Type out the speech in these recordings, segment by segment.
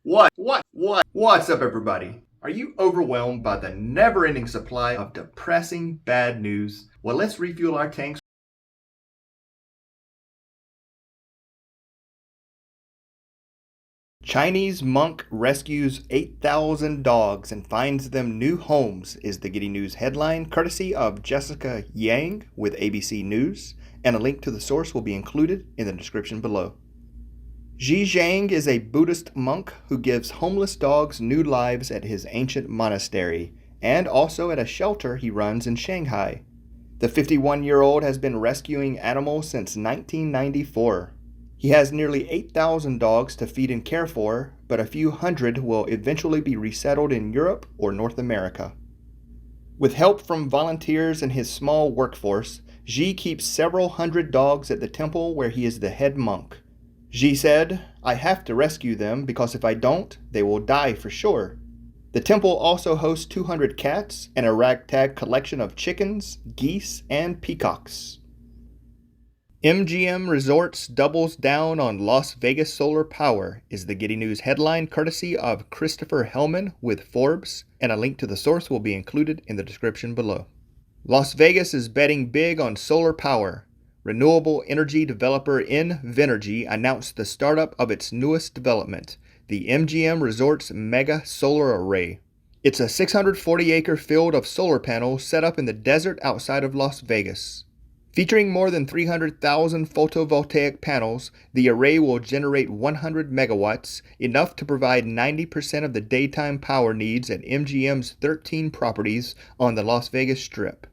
What's up, everybody? Are you overwhelmed by the never-ending supply of depressing bad news? Well, let's refuel our tanks. Chinese monk rescues 8,000 dogs and finds them new homes is the Giddy News headline, courtesy of Jessica Yang with ABC News, and a link to the source will be included in the description below. Xi Zhang is a Buddhist monk who gives homeless dogs new lives at his ancient monastery, and also at a shelter he runs in Shanghai. The 51-year-old has been rescuing animals since 1994. He has nearly 8,000 dogs to feed and care for, but a few hundred will eventually be resettled in Europe or North America. With help from volunteers and his small workforce, Xi keeps several hundred dogs at the temple where he is the head monk. Xi said, "I have to rescue them because if I don't, they will die for sure." The temple also hosts 200 cats and a ragtag collection of chickens, geese, and peacocks. MGM Resorts doubles down on Las Vegas solar power is the Giddy News headline, courtesy of Christopher Hellman with Forbes, and a link to the source will be included in the description below. Las Vegas is betting big on solar power. Renewable energy developer Invenergy announced the startup of its newest development, the MGM Resorts Mega Solar Array. It's a 640-acre field of solar panels set up in the desert outside of Las Vegas. Featuring more than 300,000 photovoltaic panels, the array will generate 100 megawatts, enough to provide 90% of the daytime power needs at MGM's 13 properties on the Las Vegas Strip.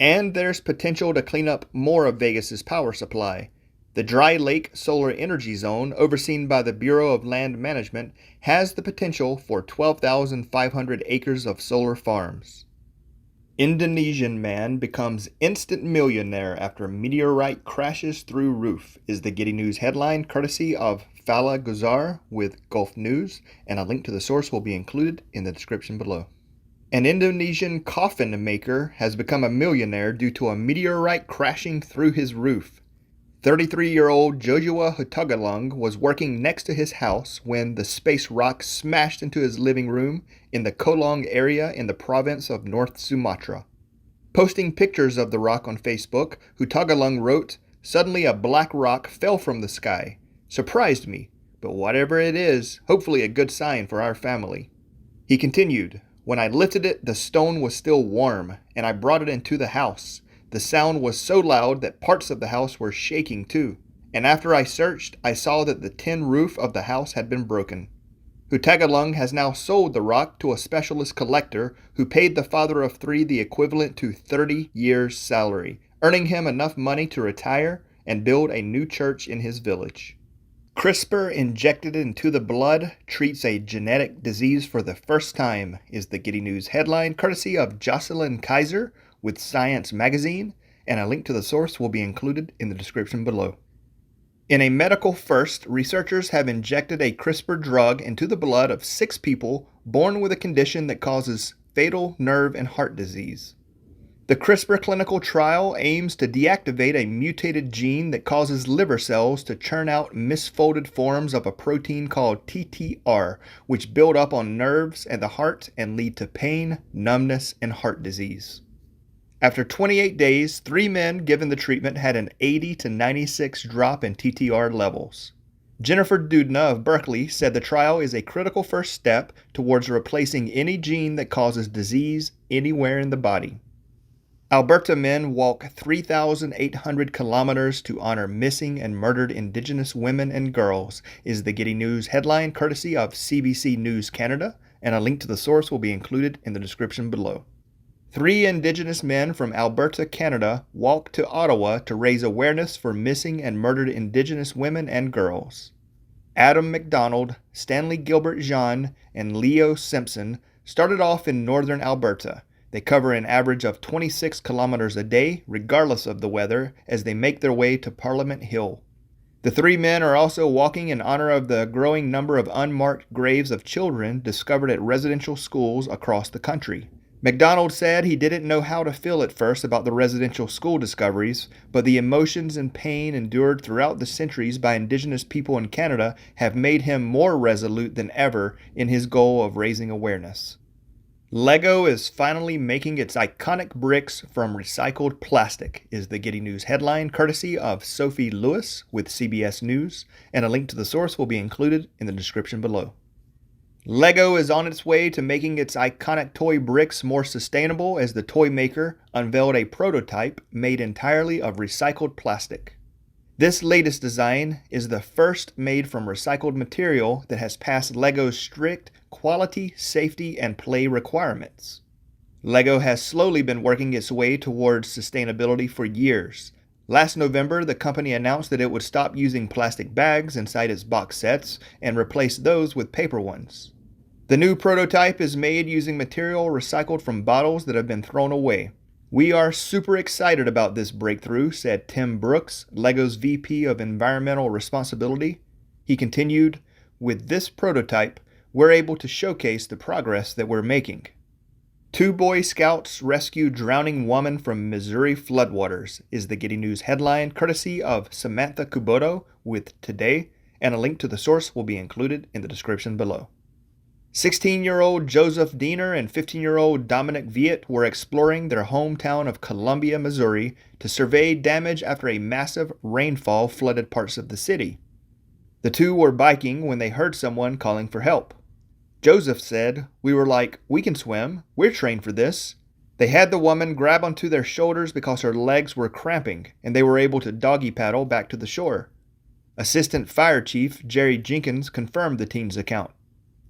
And there's potential to clean up more of Vegas's power supply. The Dry Lake Solar Energy Zone, overseen by the Bureau of Land Management, has the potential for 12,500 acres of solar farms. Indonesian man becomes instant millionaire after meteorite crashes through roof is the Giddy News headline, courtesy of Fala Guzar with Gulf News, and a link to the source will be included in the description below. An Indonesian coffin maker has become a millionaire due to a meteorite crashing through his roof. 33-year-old Joshua Hutagalung was working next to his house when the space rock smashed into his living room in the Kolong area in the province of North Sumatra. Posting pictures of the rock on Facebook, Hutagalung wrote, "Suddenly a black rock fell from the sky. Surprised me, but whatever it is, hopefully a good sign for our family." He continued, "When I lifted it, the stone was still warm, and I brought it into the house. The sound was so loud that parts of the house were shaking too. And after I searched, I saw that the tin roof of the house had been broken." Hutagalung has now sold the rock to a specialist collector who paid the father of three the equivalent to 30 years' salary, earning him enough money to retire and build a new church in his village. CRISPR injected into the blood treats a genetic disease for the first time is the Giddy News headline, courtesy of Jocelyn Kaiser with Science Magazine, and a link to the source will be included in the description below. In a medical first, researchers have injected a CRISPR drug into the blood of 6 people born with a condition that causes fatal nerve and heart disease. The CRISPR clinical trial aims to deactivate a mutated gene that causes liver cells to churn out misfolded forms of a protein called TTR, which build up on nerves and the heart and lead to pain, numbness, and heart disease. After 28 days, 3 men given the treatment had an 80 to 96 drop in TTR levels. Jennifer Doudna of Berkeley said the trial is a critical first step towards replacing any gene that causes disease anywhere in the body. Alberta men walk 3,800 kilometers to honor missing and murdered Indigenous women and girls is the Giddy News headline, courtesy of CBC News Canada, and a link to the source will be included in the description below. 3 Indigenous men from Alberta, Canada, walked to Ottawa to raise awareness for missing and murdered Indigenous women and girls. Adam McDonald, Stanley Gilbert Jean, and Leo Simpson started off in northern Alberta. They cover an average of 26 kilometers a day, regardless of the weather, as they make their way to Parliament Hill. The 3 men are also walking in honor of the growing number of unmarked graves of children discovered at residential schools across the country. McDonald said he didn't know how to feel at first about the residential school discoveries, but the emotions and pain endured throughout the centuries by Indigenous people in Canada have made him more resolute than ever in his goal of raising awareness. Lego is finally making its iconic bricks from recycled plastic, is the Giddy News headline, courtesy of Sophie Lewis with CBS News, and a link to the source will be included in the description below. Lego is on its way to making its iconic toy bricks more sustainable as the toy maker unveiled a prototype made entirely of recycled plastic. This latest design is the first made from recycled material that has passed Lego's strict quality, safety, and play requirements. Lego has slowly been working its way towards sustainability for years. Last November, the company announced that it would stop using plastic bags inside its box sets and replace those with paper ones. The new prototype is made using material recycled from bottles that have been thrown away. "We are super excited about this breakthrough," said Tim Brooks, Lego's VP of Environmental Responsibility. He continued, "With this prototype, we're able to showcase the progress that we're making." 2 Boy Scouts rescue drowning woman from Missouri floodwaters, is the Giddy News headline, courtesy of Samantha Kuboto with Today, and a link to the source will be included in the description below. 16-year-old Joseph Diener and 15-year-old Dominic Viet were exploring their hometown of Columbia, Missouri, to survey damage after a massive rainfall flooded parts of the city. The two were biking when they heard someone calling for help. Joseph said, "We were like, we can swim. We're trained for this." They had the woman grab onto their shoulders because her legs were cramping, and they were able to doggy paddle back to the shore. Assistant Fire Chief Jerry Jenkins confirmed the teen's account.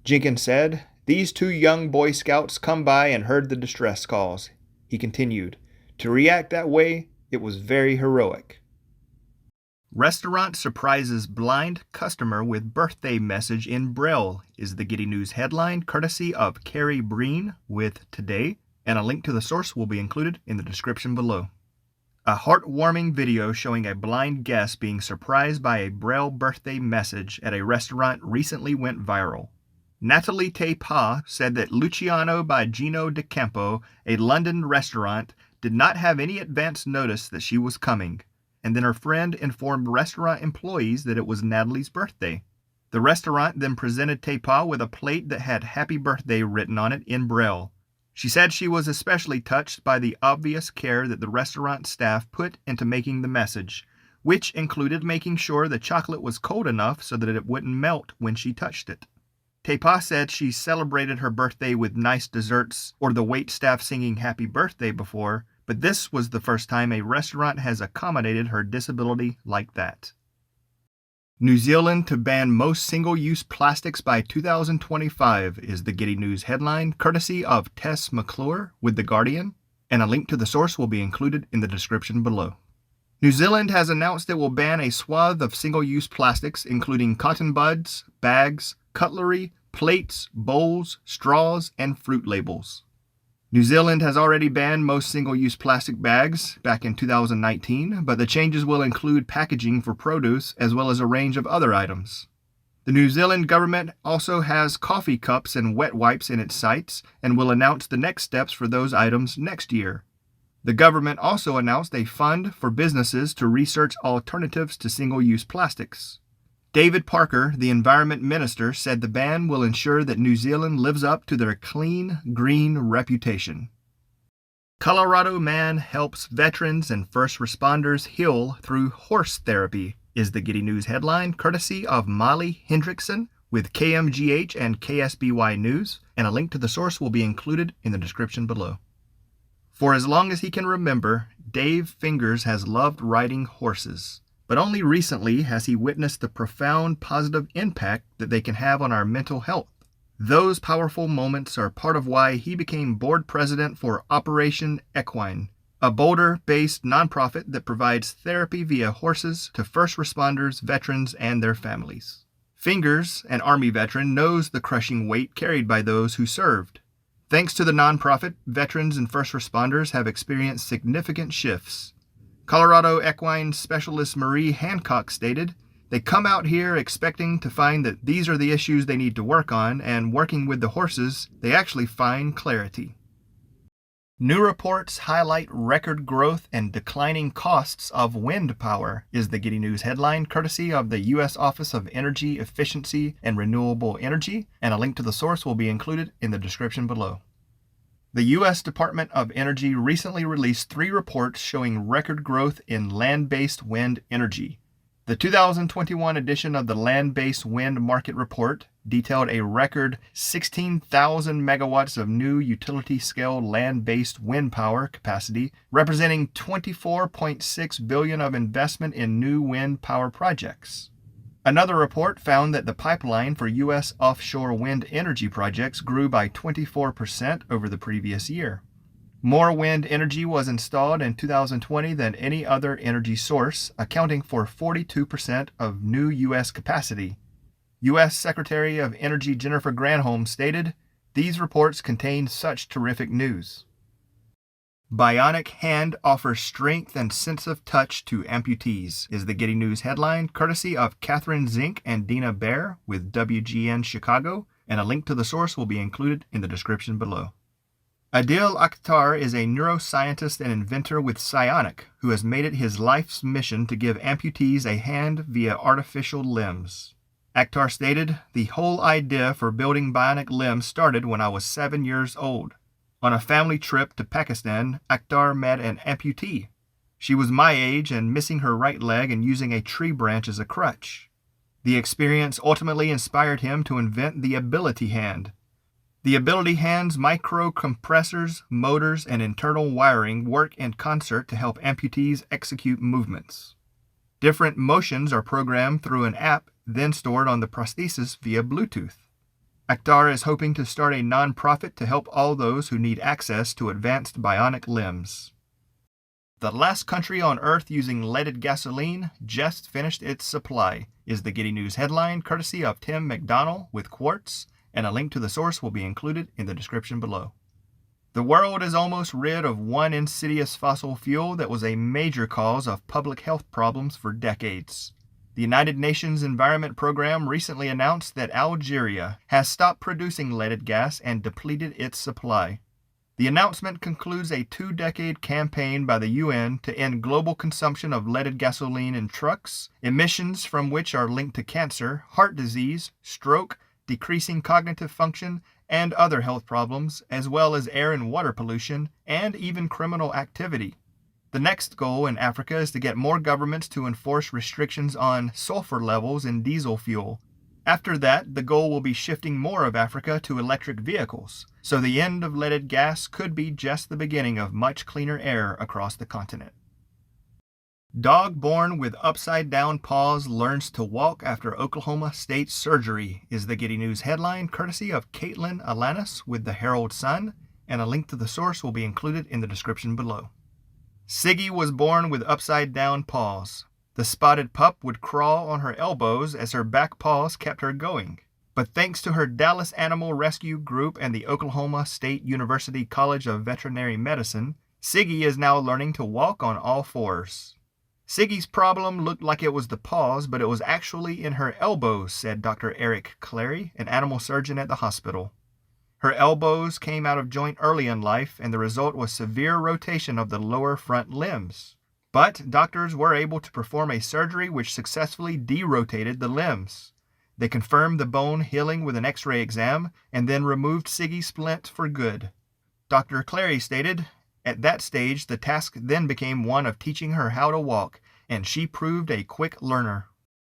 Jenkins said, "These 2 young Boy Scouts come by and heard the distress calls." He continued, "To react that way, it was very heroic." Restaurant surprises blind customer with birthday message in Braille, is the Giddy News headline, courtesy of Carrie Breen with Today, and a link to the source will be included in the description below. A heartwarming video showing a blind guest being surprised by a Braille birthday message at a restaurant recently went viral. Natalie Tepa said that Luciano by Gino De Campo, a London restaurant, did not have any advance notice that she was coming, and then her friend informed restaurant employees that it was Natalie's birthday. The restaurant then presented Tepa with a plate that had "Happy Birthday" written on it in Braille. She said she was especially touched by the obvious care that the restaurant staff put into making the message, which included making sure the chocolate was cold enough so that it wouldn't melt when she touched it. Tepa said she celebrated her birthday with nice desserts or the waitstaff singing "Happy Birthday" before, but this was the first time a restaurant has accommodated her disability like that. New Zealand to ban most single-use plastics by 2025 is the Giddy News headline, courtesy of Tess McClure with The Guardian, and a link to the source will be included in the description below. New Zealand has announced it will ban a swath of single-use plastics, including cotton buds, bags, cutlery, plates, bowls, straws, and fruit labels. New Zealand has already banned most single-use plastic bags back in 2019, but the changes will include packaging for produce as well as a range of other items. The New Zealand government also has coffee cups and wet wipes in its sights and will announce the next steps for those items next year. The government also announced a fund for businesses to research alternatives to single-use plastics. David Parker, the Environment Minister, said the ban will ensure that New Zealand lives up to their clean, green reputation. Colorado man helps veterans and first responders heal through horse therapy, is the Giddy News headline, courtesy of Molly Hendrickson with KMGH and KSBY News, and a link to the source will be included in the description below. For as long as he can remember, Dave Fingers has loved riding horses. But only recently has he witnessed the profound positive impact that they can have on our mental health. Those powerful moments are part of why he became board president for Operation Equine, a Boulder-based nonprofit that provides therapy via horses to first responders, veterans, and their families. Fingers, an Army veteran, knows the crushing weight carried by those who served. Thanks to the nonprofit, veterans and first responders have experienced significant shifts. Colorado equine specialist Marie Hancock stated, "They come out here expecting to find that these are the issues they need to work on, and working with the horses, they actually find clarity." New reports highlight record growth and declining costs of wind power, is the Giddy News headline, courtesy of the U.S. Office of Energy Efficiency and Renewable Energy, and a link to the source will be included in the description below. The U.S. Department of Energy recently released 3 reports showing record growth in land-based wind energy. The 2021 edition of the Land-Based Wind Market Report detailed a record 16,000 megawatts of new utility-scale land-based wind power capacity, representing $24.6 billion of investment in new wind power projects. Another report found that the pipeline for U.S. offshore wind energy projects grew by 24% over the previous year. More wind energy was installed in 2020 than any other energy source, accounting for 42% of new U.S. capacity. U.S. Secretary of Energy Jennifer Granholm stated, "These reports contain such terrific news." Bionic hand offers strength and sense of touch to amputees, is the Giddy News headline, courtesy of Catherine Zink and Dina Baer with WGN Chicago, and a link to the source will be included in the description below. Adil Akhtar is a neuroscientist and inventor with Psionic, who has made it his life's mission to give amputees a hand via artificial limbs. Akhtar stated, "The whole idea for building bionic limbs started when I was 7 years old. On a family trip to Pakistan, Akhtar met an amputee. She was my age and missing her right leg and using a tree branch as a crutch. The experience ultimately inspired him to invent the Ability Hand. The Ability Hand's microcompressors, motors, and internal wiring work in concert to help amputees execute movements. Different motions are programmed through an app, then stored on the prosthesis via Bluetooth. Akhtar is hoping to start a nonprofit to help all those who need access to advanced bionic limbs." The last country on Earth using leaded gasoline just finished its supply, is the Giddy News headline, courtesy of Tim McDonnell with Quartz, and a link to the source will be included in the description below. The world is almost rid of one insidious fossil fuel that was a major cause of public health problems for decades. The United Nations Environment Program recently announced that Algeria has stopped producing leaded gas and depleted its supply. The announcement concludes a 2-decade campaign by the UN to end global consumption of leaded gasoline in trucks, emissions from which are linked to cancer, heart disease, stroke, decreasing cognitive function, and other health problems, as well as air and water pollution, and even criminal activity. The next goal in Africa is to get more governments to enforce restrictions on sulfur levels in diesel fuel. After that, the goal will be shifting more of Africa to electric vehicles, so the end of leaded gas could be just the beginning of much cleaner air across the continent. Dog born with upside-down paws learns to walk after Oklahoma State surgery, is the Giddy News headline, courtesy of Caitlin Alanis with the Herald Sun, and a link to the source will be included in the description below. Siggy was born with upside-down paws. The spotted pup would crawl on her elbows as her back paws kept her going. But thanks to her Dallas Animal Rescue Group and the Oklahoma State University College of Veterinary Medicine, Siggy is now learning to walk on all fours. Siggy's problem looked like it was the paws, but it was actually in her elbows, said Dr. Eric Clary, an animal surgeon at the hospital. Her elbows came out of joint early in life, and the result was severe rotation of the lower front limbs. But doctors were able to perform a surgery which successfully derotated the limbs. They confirmed the bone healing with an X-ray exam, and then removed Siggy's splint for good. Dr. Clary stated, "At that stage, the task then became one of teaching her how to walk, and she proved a quick learner."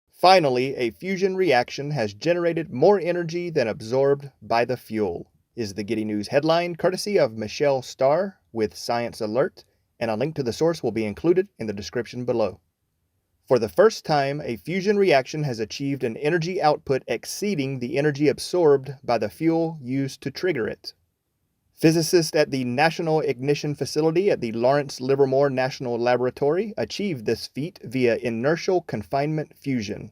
Finally, a fusion reaction has generated more energy than absorbed by the fuel, is the Giddy News headline, courtesy of Michelle Starr with Science Alert, and a link to the source will be included in the description below. For the first time, a fusion reaction has achieved an energy output exceeding the energy absorbed by the fuel used to trigger it. Physicists at the National Ignition Facility at the Lawrence Livermore National Laboratory achieved this feat via inertial confinement fusion.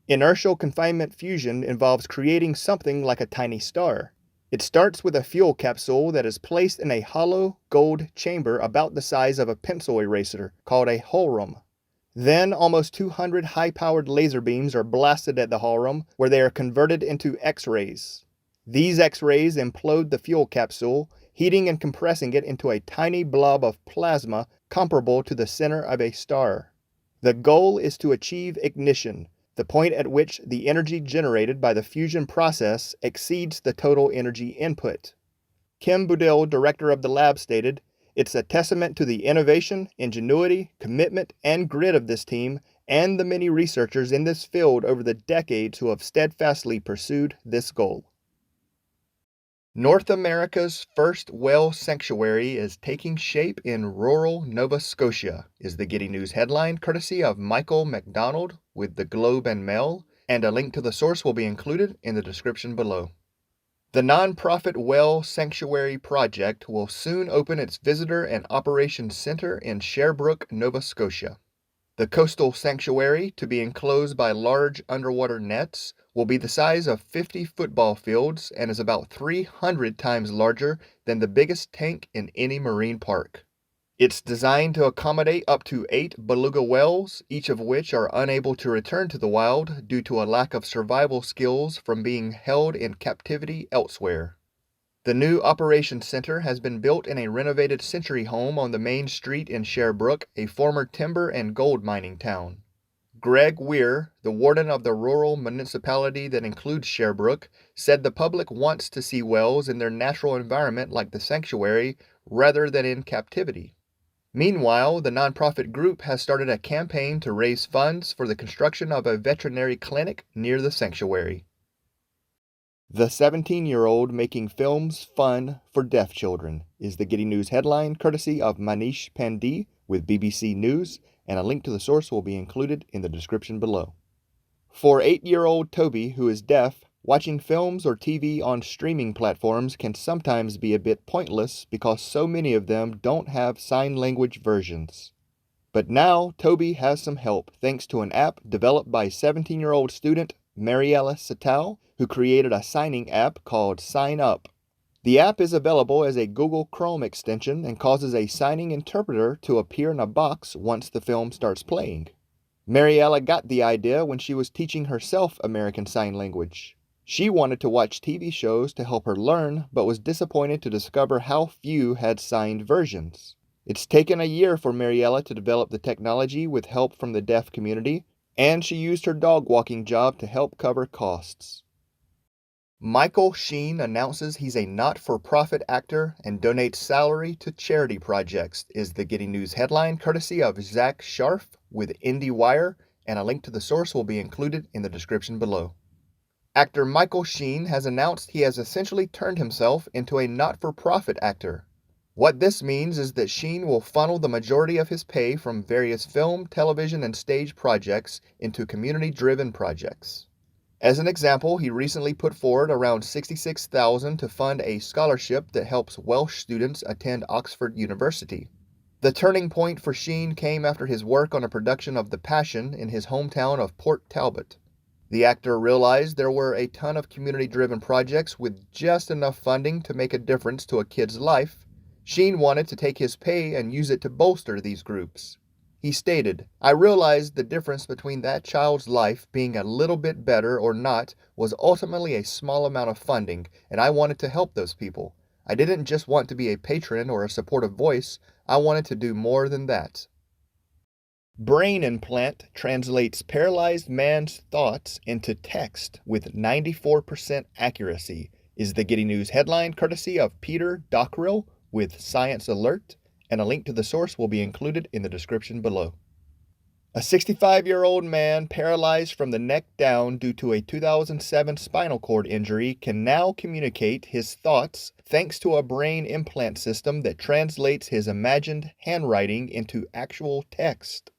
Inertial confinement fusion involves creating something like a tiny star. It starts with a fuel capsule that is placed in a hollow gold chamber about the size of a pencil eraser, called a holrum. Then, almost 200 high-powered laser beams are blasted at the holrum, where they are converted into X-rays. These X-rays implode the fuel capsule, heating and compressing it into a tiny blob of plasma comparable to the center of a star. The goal is to achieve ignition, the point at which the energy generated by the fusion process exceeds the total energy input. Kim Boudil, director of the lab, stated, "It's a testament to the innovation, ingenuity, commitment, and grit of this team and the many researchers in this field over the decades who have steadfastly pursued this goal." North America's first whale sanctuary is taking shape in rural Nova Scotia, is the Giddy News headline, courtesy of Michael McDonald with the Globe and Mail, and a link to the source will be included in the description below. The nonprofit Whale Sanctuary Project will soon open its Visitor and Operations Center in Sherbrooke, Nova Scotia. The coastal sanctuary, to be enclosed by large underwater nets, will be the size of 50 football fields and is about 300 times larger than the biggest tank in any marine park. It's designed to accommodate up to 8 beluga whales, each of which are unable to return to the wild due to a lack of survival skills from being held in captivity elsewhere. The new operations center has been built in a renovated Century home on the main street in Sherbrooke, a former timber and gold mining town. Greg Weir, the warden of the rural municipality that includes Sherbrooke, said the public wants to see whales in their natural environment like the sanctuary rather than in captivity. Meanwhile, the nonprofit group has started a campaign to raise funds for the construction of a veterinary clinic near the sanctuary. The 17-year-old making films fun for deaf children is the Giddy News headline, courtesy of Manish Pandey with BBC News, and a link to the source will be included in the description below. For 8-year-old Toby, who is deaf, watching films or TV on streaming platforms can sometimes be a bit pointless because so many of them don't have sign language versions. But now Toby has some help thanks to an app developed by 17-year-old student Mariella Satal, who created a signing app called Sign Up. The app is available as a Google Chrome extension and causes a signing interpreter to appear in a box once the film starts playing. Mariella got the idea when she was teaching herself American Sign Language. She wanted to watch TV shows to help her learn, but was disappointed to discover how few had signed versions. It's taken a year for Mariella to develop the technology with help from the deaf community, and she used her dog walking job to help cover costs. Michael Sheen announces he's a not-for-profit actor and donates salary to charity projects, is the Giddy News headline, courtesy of Zach Scharf with IndieWire, and a link to the source will be included in the description below. Actor Michael Sheen has announced he has essentially turned himself into a not-for-profit actor. What this means is that Sheen will funnel the majority of his pay from various film, television, and stage projects into community-driven projects. As an example, he recently put forward around $66,000 to fund a scholarship that helps Welsh students attend Oxford University. The turning point for Sheen came after his work on a production of The Passion in his hometown of Port Talbot. The actor realized there were a ton of community-driven projects with just enough funding to make a difference to a kid's life. Sheen wanted to take his pay and use it to bolster these groups. He stated, "I realized the difference between that child's life being a little bit better or not was ultimately a small amount of funding, and I wanted to help those people. I didn't just want to be a patron or a supportive voice, I wanted to do more than that." Brain implant translates paralyzed man's thoughts into text with 94% accuracy, is the Giddy News headline, courtesy of Peter Dockrill with Science Alert, and a link to the source will be included in the description below. A 65-year-old man paralyzed from the neck down due to a 2007 spinal cord injury can now communicate his thoughts thanks to a brain implant system that translates his imagined handwriting into actual text.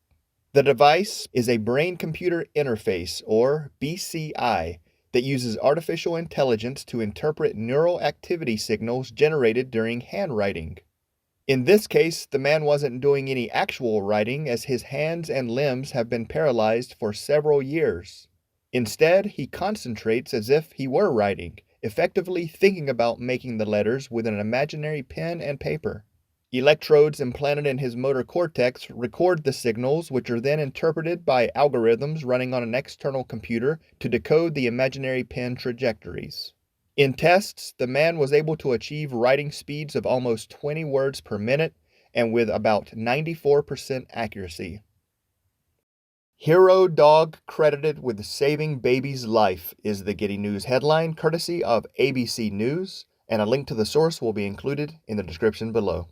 The device is a brain-computer interface, or BCI, that uses artificial intelligence to interpret neural activity signals generated during handwriting. In this case, the man wasn't doing any actual writing as his hands and limbs have been paralyzed for several years. Instead, he concentrates as if he were writing, effectively thinking about making the letters with an imaginary pen and paper. Electrodes implanted in his motor cortex record the signals, which are then interpreted by algorithms running on an external computer to decode the imaginary pen trajectories. In tests, the man was able to achieve writing speeds of almost 20 words per minute and with about 94% accuracy. Hero dog credited with saving baby's life is the Giddy News headline, courtesy of ABC News, and a link to the source will be included in the description below.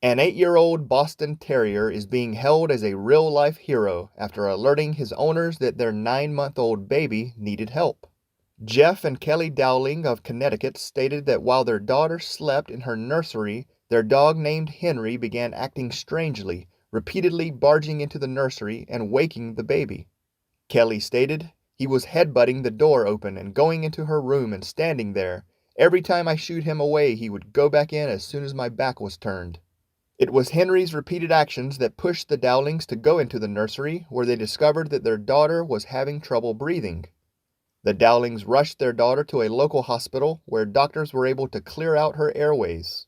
An 8-year-old Boston Terrier is being held as a real-life hero after alerting his owners that their 9-month-old baby needed help. Jeff and Kelly Dowling of Connecticut stated that while their daughter slept in her nursery, their dog named Henry began acting strangely, repeatedly barging into the nursery and waking the baby. Kelly stated, "He was headbutting the door open and going into her room and standing there. Every time I shooed him away, he would go back in as soon as my back was turned." It was Henry's repeated actions that pushed the Dowlings to go into the nursery, where they discovered that their daughter was having trouble breathing. The Dowlings rushed their daughter to a local hospital, where doctors were able to clear out her airways.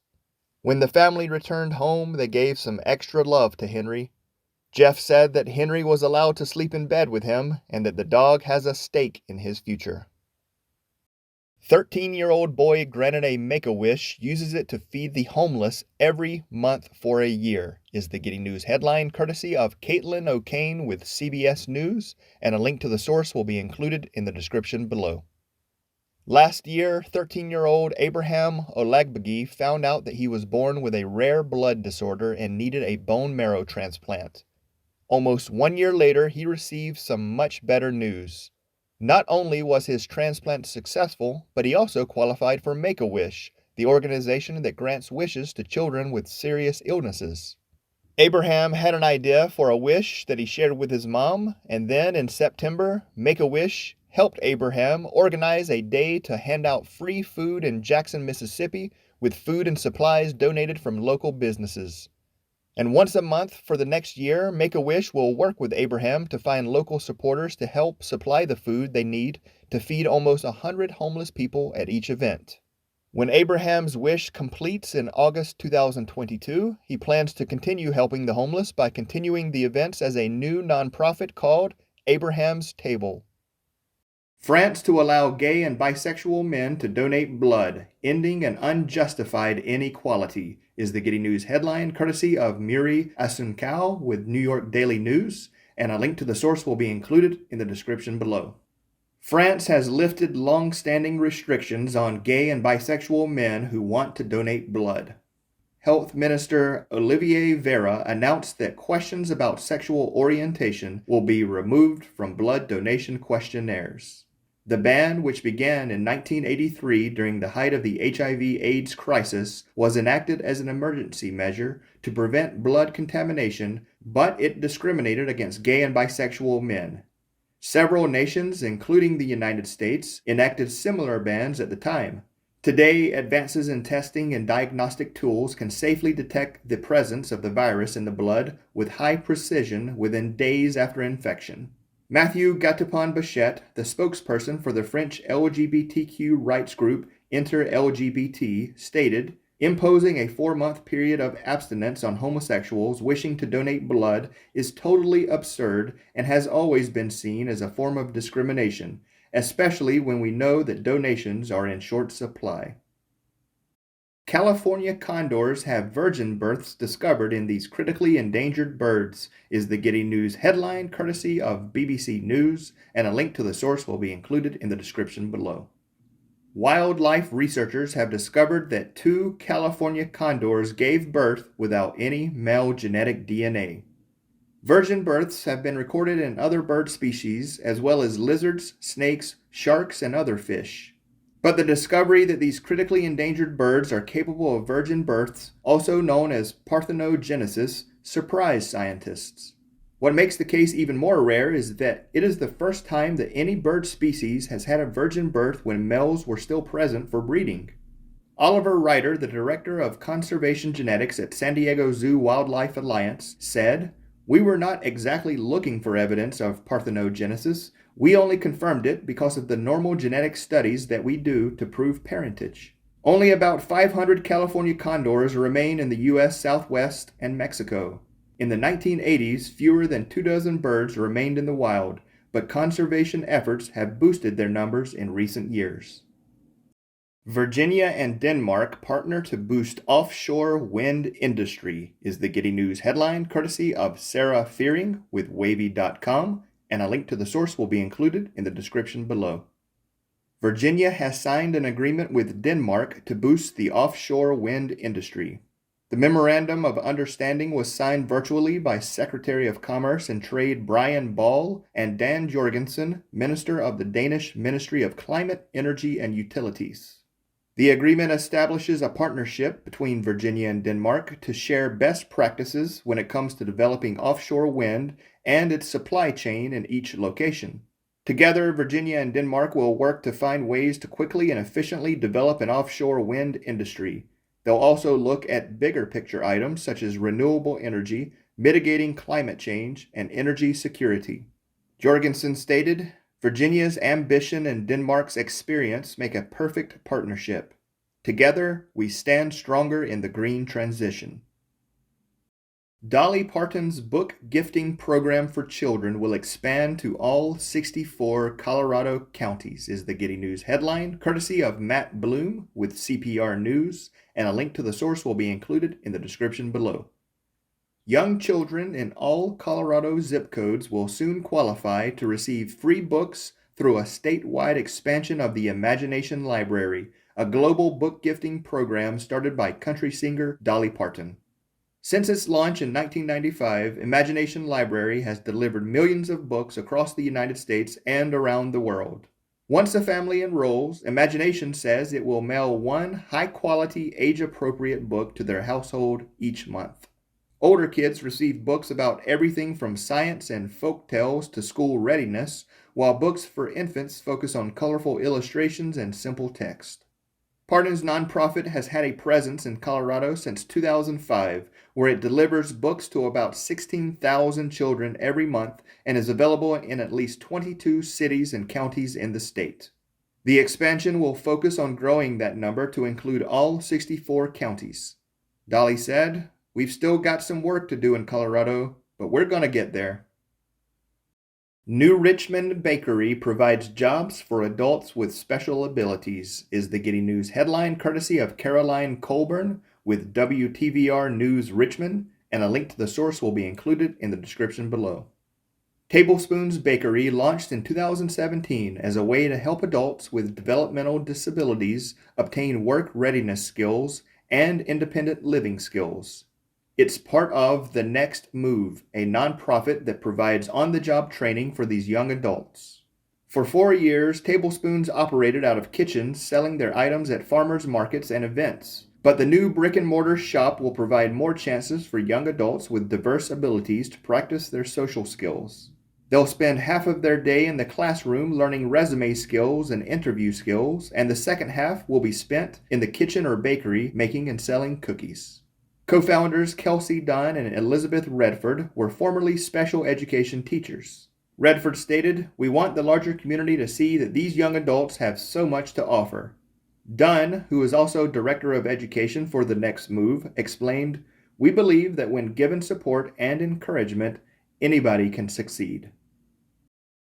When the family returned home, they gave some extra love to Henry. Jeff said that Henry was allowed to sleep in bed with him and that the dog has a stake in his future. 13-year-old boy granted a Make-A-Wish uses it to feed the homeless every month for a year is the Giddy News headline, courtesy of Caitlin O'Kane with CBS News, and a link to the source will be included in the description below. Last year, 13-year-old Abraham Olagbegi found out that he was born with a rare blood disorder and needed a bone marrow transplant. Almost 1 year later, he received some much better news. Not only was his transplant successful, but he also qualified for Make-A-Wish, the organization that grants wishes to children with serious illnesses. Abraham had an idea for a wish that he shared with his mom, and then in September, Make-A-Wish helped Abraham organize a day to hand out free food in Jackson, Mississippi, with food and supplies donated from local businesses. And once a month for the next year, Make-A-Wish will work with Abraham to find local supporters to help supply the food they need to feed almost 100 homeless people at each event. When Abraham's wish completes in August 2022, he plans to continue helping the homeless by continuing the events as a new nonprofit called Abraham's Table. France to allow gay and bisexual men to donate blood, ending an unjustified inequality, is the Giddy News headline, courtesy of Muri Asunkau with New York Daily News, and a link to the source will be included in the description below. France has lifted long-standing restrictions on gay and bisexual men who want to donate blood. Health Minister Olivier Véran announced that questions about sexual orientation will be removed from blood donation questionnaires. The ban, which began in 1983 during the height of the HIV/AIDS crisis, was enacted as an emergency measure to prevent blood contamination, but it discriminated against gay and bisexual men. Several nations, including the United States, enacted similar bans at the time. Today, advances in testing and diagnostic tools can safely detect the presence of the virus in the blood with high precision within days after infection. Mathieu Gatipon-Bachette, the spokesperson for the French LGBTQ rights group Inter-LGBT, stated, "Imposing a 4-month period of abstinence on homosexuals wishing to donate blood is totally absurd and has always been seen as a form of discrimination, especially when we know that donations are in short supply." California condors have virgin births discovered in these critically endangered birds, is the Giddy News headline, courtesy of BBC News, and a link to the source will be included in the description below. Wildlife researchers have discovered that 2 California condors gave birth without any male genetic DNA. Virgin births have been recorded in other bird species, as well as lizards, snakes, sharks, and other fish. But the discovery that these critically endangered birds are capable of virgin births, also known as parthenogenesis, surprised scientists. What makes the case even more rare is that it is the first time that any bird species has had a virgin birth when males were still present for breeding. Oliver Ryder, the director of conservation genetics at San Diego Zoo Wildlife Alliance, said, "We were not exactly looking for evidence of parthenogenesis. We only confirmed it because of the normal genetic studies that we do to prove parentage." Only about 500 California condors remain in the U.S. Southwest and Mexico. In the 1980s, fewer than 24 birds remained in the wild, but conservation efforts have boosted their numbers in recent years. Virginia and Denmark partner to boost offshore wind industry is the Giddy News headline, courtesy of Sarah Fearing with Wavy.com, and a link to the source will be included in the description below. Virginia has signed an agreement with Denmark to boost the offshore wind industry. The Memorandum of Understanding was signed virtually by Secretary of Commerce and Trade Brian Ball and Dan Jorgensen, Minister of the Danish Ministry of Climate, Energy and Utilities. The agreement establishes a partnership between Virginia and Denmark to share best practices when it comes to developing offshore wind and its supply chain in each location. Together, Virginia and Denmark will work to find ways to quickly and efficiently develop an offshore wind industry. They'll also look at bigger picture items such as renewable energy, mitigating climate change, and energy security. Jorgensen stated, Virginia's ambition and Denmark's experience make a perfect partnership. Together, we stand stronger in the green transition. Dolly Parton's book gifting program for children will expand to all 64 Colorado counties, is the Giddy News headline, courtesy of Matt Bloom with CPR News, and a link to the source will be included in the description below. Young children in all Colorado zip codes will soon qualify to receive free books through a statewide expansion of the Imagination Library, a global book gifting program started by country singer Dolly Parton. Since its launch in 1995, Imagination Library has delivered millions of books across the United States and around the world. Once a family enrolls, Imagination says it will mail one high-quality, age-appropriate book to their household each month. Older kids receive books about everything from science and folk tales to school readiness, while books for infants focus on colorful illustrations and simple text. Parton's nonprofit has had a presence in Colorado since 2005, where it delivers books to about 16,000 children every month and is available in at least 22 cities and counties in the state. The expansion will focus on growing that number to include all 64 counties. Dolly said, "We've still got some work to do in Colorado, but we're going to get there." New Richmond Bakery provides jobs for adults with special abilities, is the Giddy News headline, courtesy of Caroline Colburn with WTVR News Richmond, and a link to the source will be included in the description below. Tablespoon's Bakery launched in 2017 as a way to help adults with developmental disabilities obtain work readiness skills and independent living skills. It's part of The Next Move, a nonprofit that provides on-the-job training for these young adults. For 4 years, Tablespoons operated out of kitchens selling their items at farmers markets and events. But the new brick-and-mortar shop will provide more chances for young adults with diverse abilities to practice their social skills. They'll spend half of their day in the classroom learning resume skills and interview skills, and the second half will be spent in the kitchen or bakery making and selling cookies. Co-founders Kelsey Dunn and Elizabeth Redford were formerly special education teachers. Redford stated, "We want the larger community to see that these young adults have so much to offer." Dunn, who is also Director of Education for The Next Move, explained, "We believe that when given support and encouragement, anybody can succeed."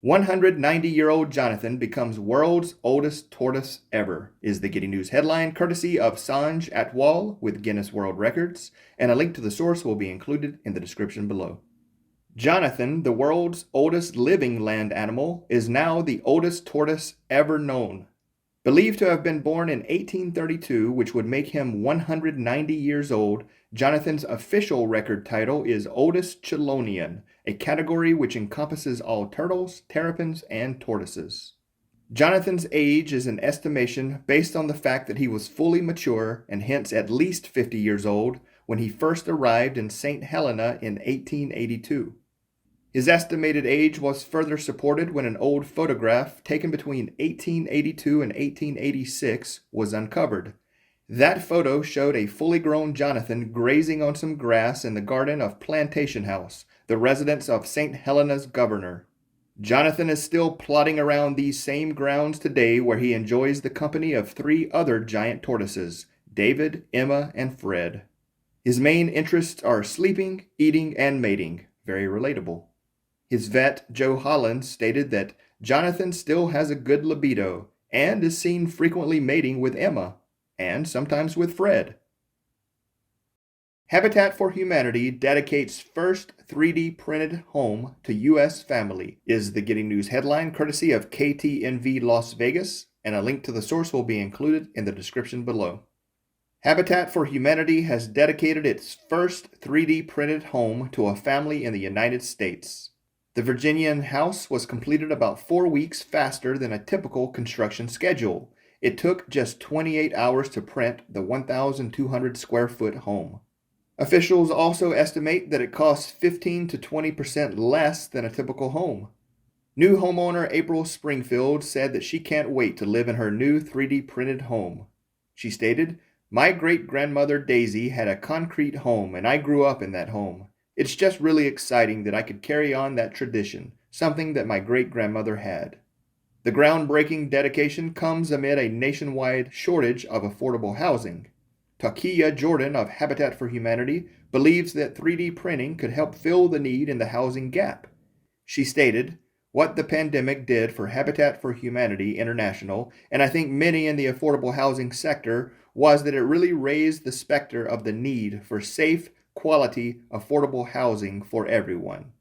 190-year-old Jonathan becomes world's oldest tortoise ever, is the Giddy News headline, courtesy of Sanj Atwal with Guinness World Records, and a link to the source will be included in the description below. Jonathan, the world's oldest living land animal, is now the oldest tortoise ever known. Believed to have been born in 1832, which would make him 190 years old, Jonathan's official record title is Oldest Chelonian, a category which encompasses all turtles, terrapins, and tortoises. Jonathan's age is an estimation based on the fact that he was fully mature and hence at least 50 years old when he first arrived in St. Helena in 1882. His estimated age was further supported when an old photograph taken between 1882 and 1886 was uncovered. That photo showed a fully grown Jonathan grazing on some grass in the garden of Plantation House, the residence of St. Helena's governor. Jonathan is still plodding around these same grounds today, where he enjoys the company of 3 other giant tortoises, David, Emma, and Fred. His main interests are sleeping, eating, and mating. Very relatable. His vet, Joe Hollins, stated that Jonathan still has a good libido. and is seen frequently mating with Emma, and sometimes with Fred. Habitat for Humanity dedicates first 3D printed home to U.S. family, is the Giddy News headline courtesy of KTNV Las Vegas, and a link to the source will be included in the description below. Habitat for Humanity has dedicated its first 3D printed home to a family in the United States. The Virginian house was completed about 4 weeks faster than a typical construction schedule. It took just 28 hours to print the 1,200 square foot home. Officials also estimate that it costs 15 to 20% less than a typical home. New homeowner April Springfield said that she can't wait to live in her new 3D printed home. She stated, "My great-grandmother Daisy had a concrete home and I grew up in that home. It's just really exciting that I could carry on that tradition, something that my great-grandmother had." The groundbreaking dedication comes amid a nationwide shortage of affordable housing. Takia Jordan of Habitat for Humanity believes that 3D printing could help fill the need in the housing gap. She stated, "What the pandemic did for Habitat for Humanity International, and I think many in the affordable housing sector, was that it really raised the specter of the need for safe, quality, affordable housing for everyone."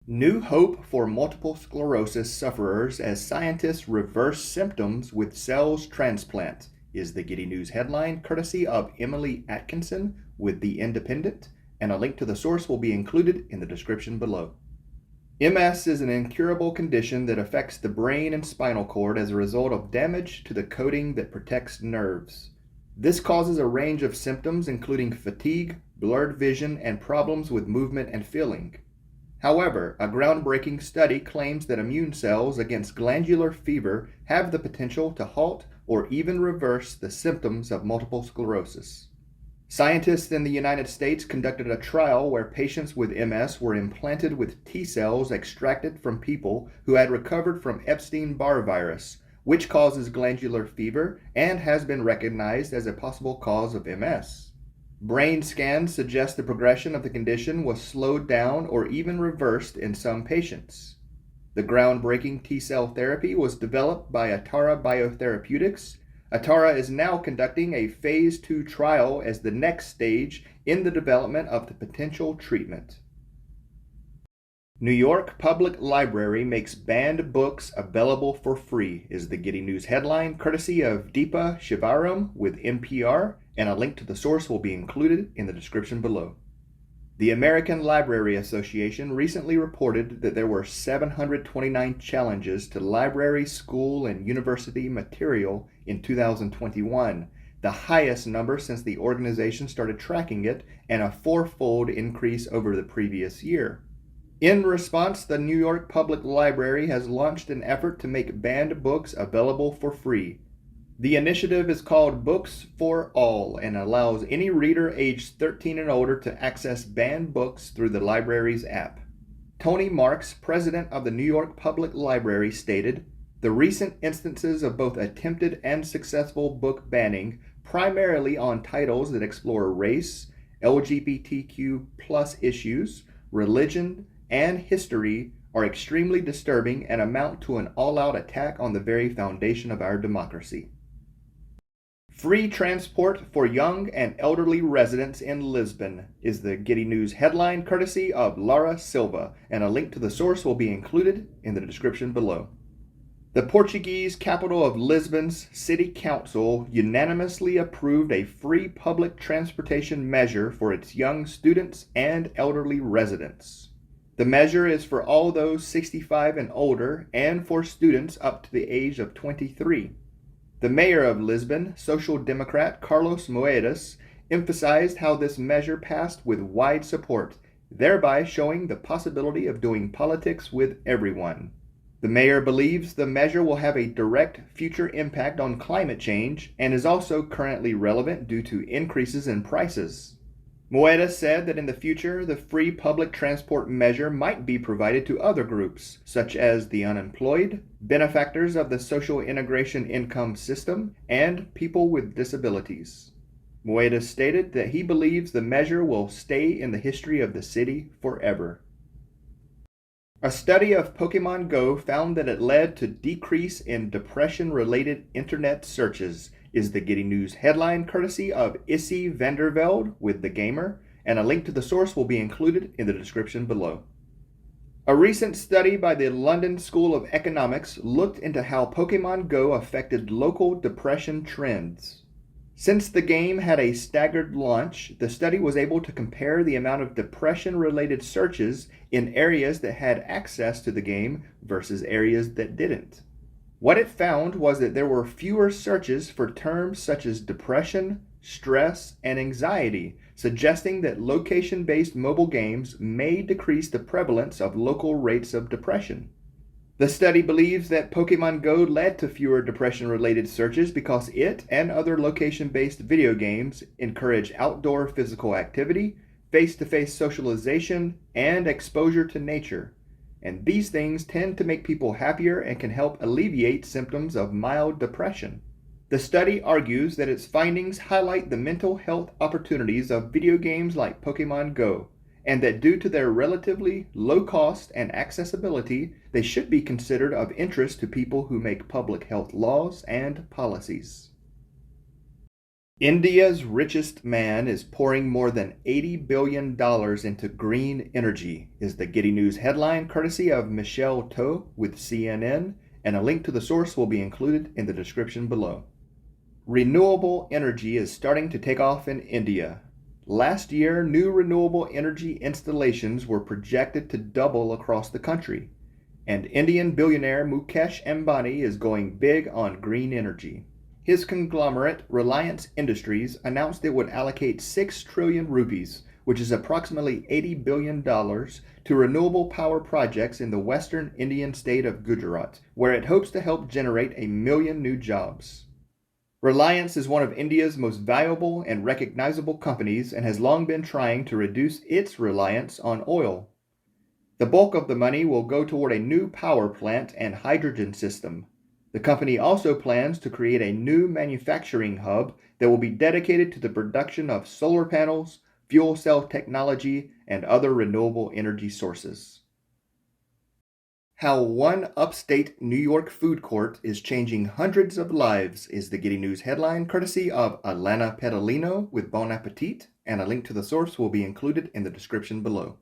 New hope for multiple sclerosis sufferers as scientists reverse symptoms with cells transplant, is the Giddy News headline courtesy of Emily Atkinson with The Independent, and a link to the source will be included in the description below. MS is an incurable condition that affects the brain and spinal cord as a result of damage to the coating that protects nerves. This causes a range of symptoms including fatigue, blurred vision, and problems with movement and feeling. However, a groundbreaking study claims that immune cells against glandular fever have the potential to halt or even reverse the symptoms of multiple sclerosis. Scientists in the United States conducted a trial where patients with MS were implanted with T cells extracted from people who had recovered from Epstein-Barr virus, which causes glandular fever and has been recognized as a possible cause of MS. Brain scans suggest the progression of the condition was slowed down or even reversed in some patients. The groundbreaking T-cell therapy was developed by Atara Biotherapeutics. Atara is now conducting a phase 2 trial as the next stage in the development of the potential treatment. New York Public Library makes banned books available for free, is the Giddy News headline courtesy of Deepa Shivaram with NPR, and a link to the source will be included in the description below. The American Library Association recently reported that there were 729 challenges to library, school, and university material in 2021, the highest number since the organization started tracking it, and a fourfold increase over the previous year. In response, the New York Public Library has launched an effort to make banned books available for free. The initiative is called Books for All and allows any reader aged 13 and older to access banned books through the library's app. Tony Marks, president of the New York Public Library, stated, "The recent instances of both attempted and successful book banning, primarily on titles that explore race, LGBTQ+ issues, religion, and history, are extremely disturbing and amount to an all-out attack on the very foundation of our democracy." Free transport for young and elderly residents in Lisbon, is the Giddy News headline courtesy of Lara Silva, and a link to the source will be included in the description below. The Portuguese capital of Lisbon's City Council unanimously approved a free public transportation measure for its young students and elderly residents. The measure is for all those 65 and older and for students up to the age of 23. The mayor of Lisbon, Social Democrat Carlos Moedas, emphasized how this measure passed with wide support, thereby showing the possibility of doing politics with everyone. The mayor believes the measure will have a direct future impact on climate change and is also currently relevant due to increases in prices. Moedas said that in the future, the free public transport measure might be provided to other groups, such as the unemployed, benefactors of the social integration income system, and people with disabilities. Moedas stated that he believes the measure will stay in the history of the city forever. A study of Pokemon Go found that it led to decrease in depression-related internet searches, is the Giddy News headline courtesy of Issy Vandervelde with The Gamer, and a link to the source will be included in the description below. A recent study by the London School of Economics looked into how Pokemon Go affected local depression trends. Since the game had a staggered launch, the study was able to compare the amount of depression-related searches in areas that had access to the game versus areas that didn't. What it found was that there were fewer searches for terms such as depression, stress, and anxiety, suggesting that location-based mobile games may decrease the prevalence of local rates of depression. The study believes that Pokemon Go led to fewer depression-related searches because it and other location-based video games encourage outdoor physical activity, face-to-face socialization, and exposure to nature. And these things tend to make people happier and can help alleviate symptoms of mild depression. The study argues that its findings highlight the mental health opportunities of video games like Pokemon Go, and that due to their relatively low cost and accessibility, they should be considered of interest to people who make public health laws and policies. India's richest man is pouring more than $80 billion into green energy, is the Giddy News headline courtesy of Michelle To with CNN, and a link to the source will be included in the description below. Renewable energy is starting to take off in India. Last year, new renewable energy installations were projected to double across the country, and Indian billionaire Mukesh Ambani is going big on green energy. His conglomerate, Reliance Industries, announced it would allocate 6 trillion rupees, which is approximately $80 billion, to renewable power projects in the western Indian state of Gujarat, where it hopes to help generate 1 million new jobs. Reliance is one of India's most valuable and recognizable companies and has long been trying to reduce its reliance on oil. The bulk of the money will go toward a new power plant and hydrogen system. The company also plans to create a new manufacturing hub that will be dedicated to the production of solar panels, fuel cell technology, and other renewable energy sources. How one upstate New York food court is changing hundreds of lives is the Giddy News headline courtesy of Alana Pedalino with Bon Appetit, and a link to the source will be included in the description below.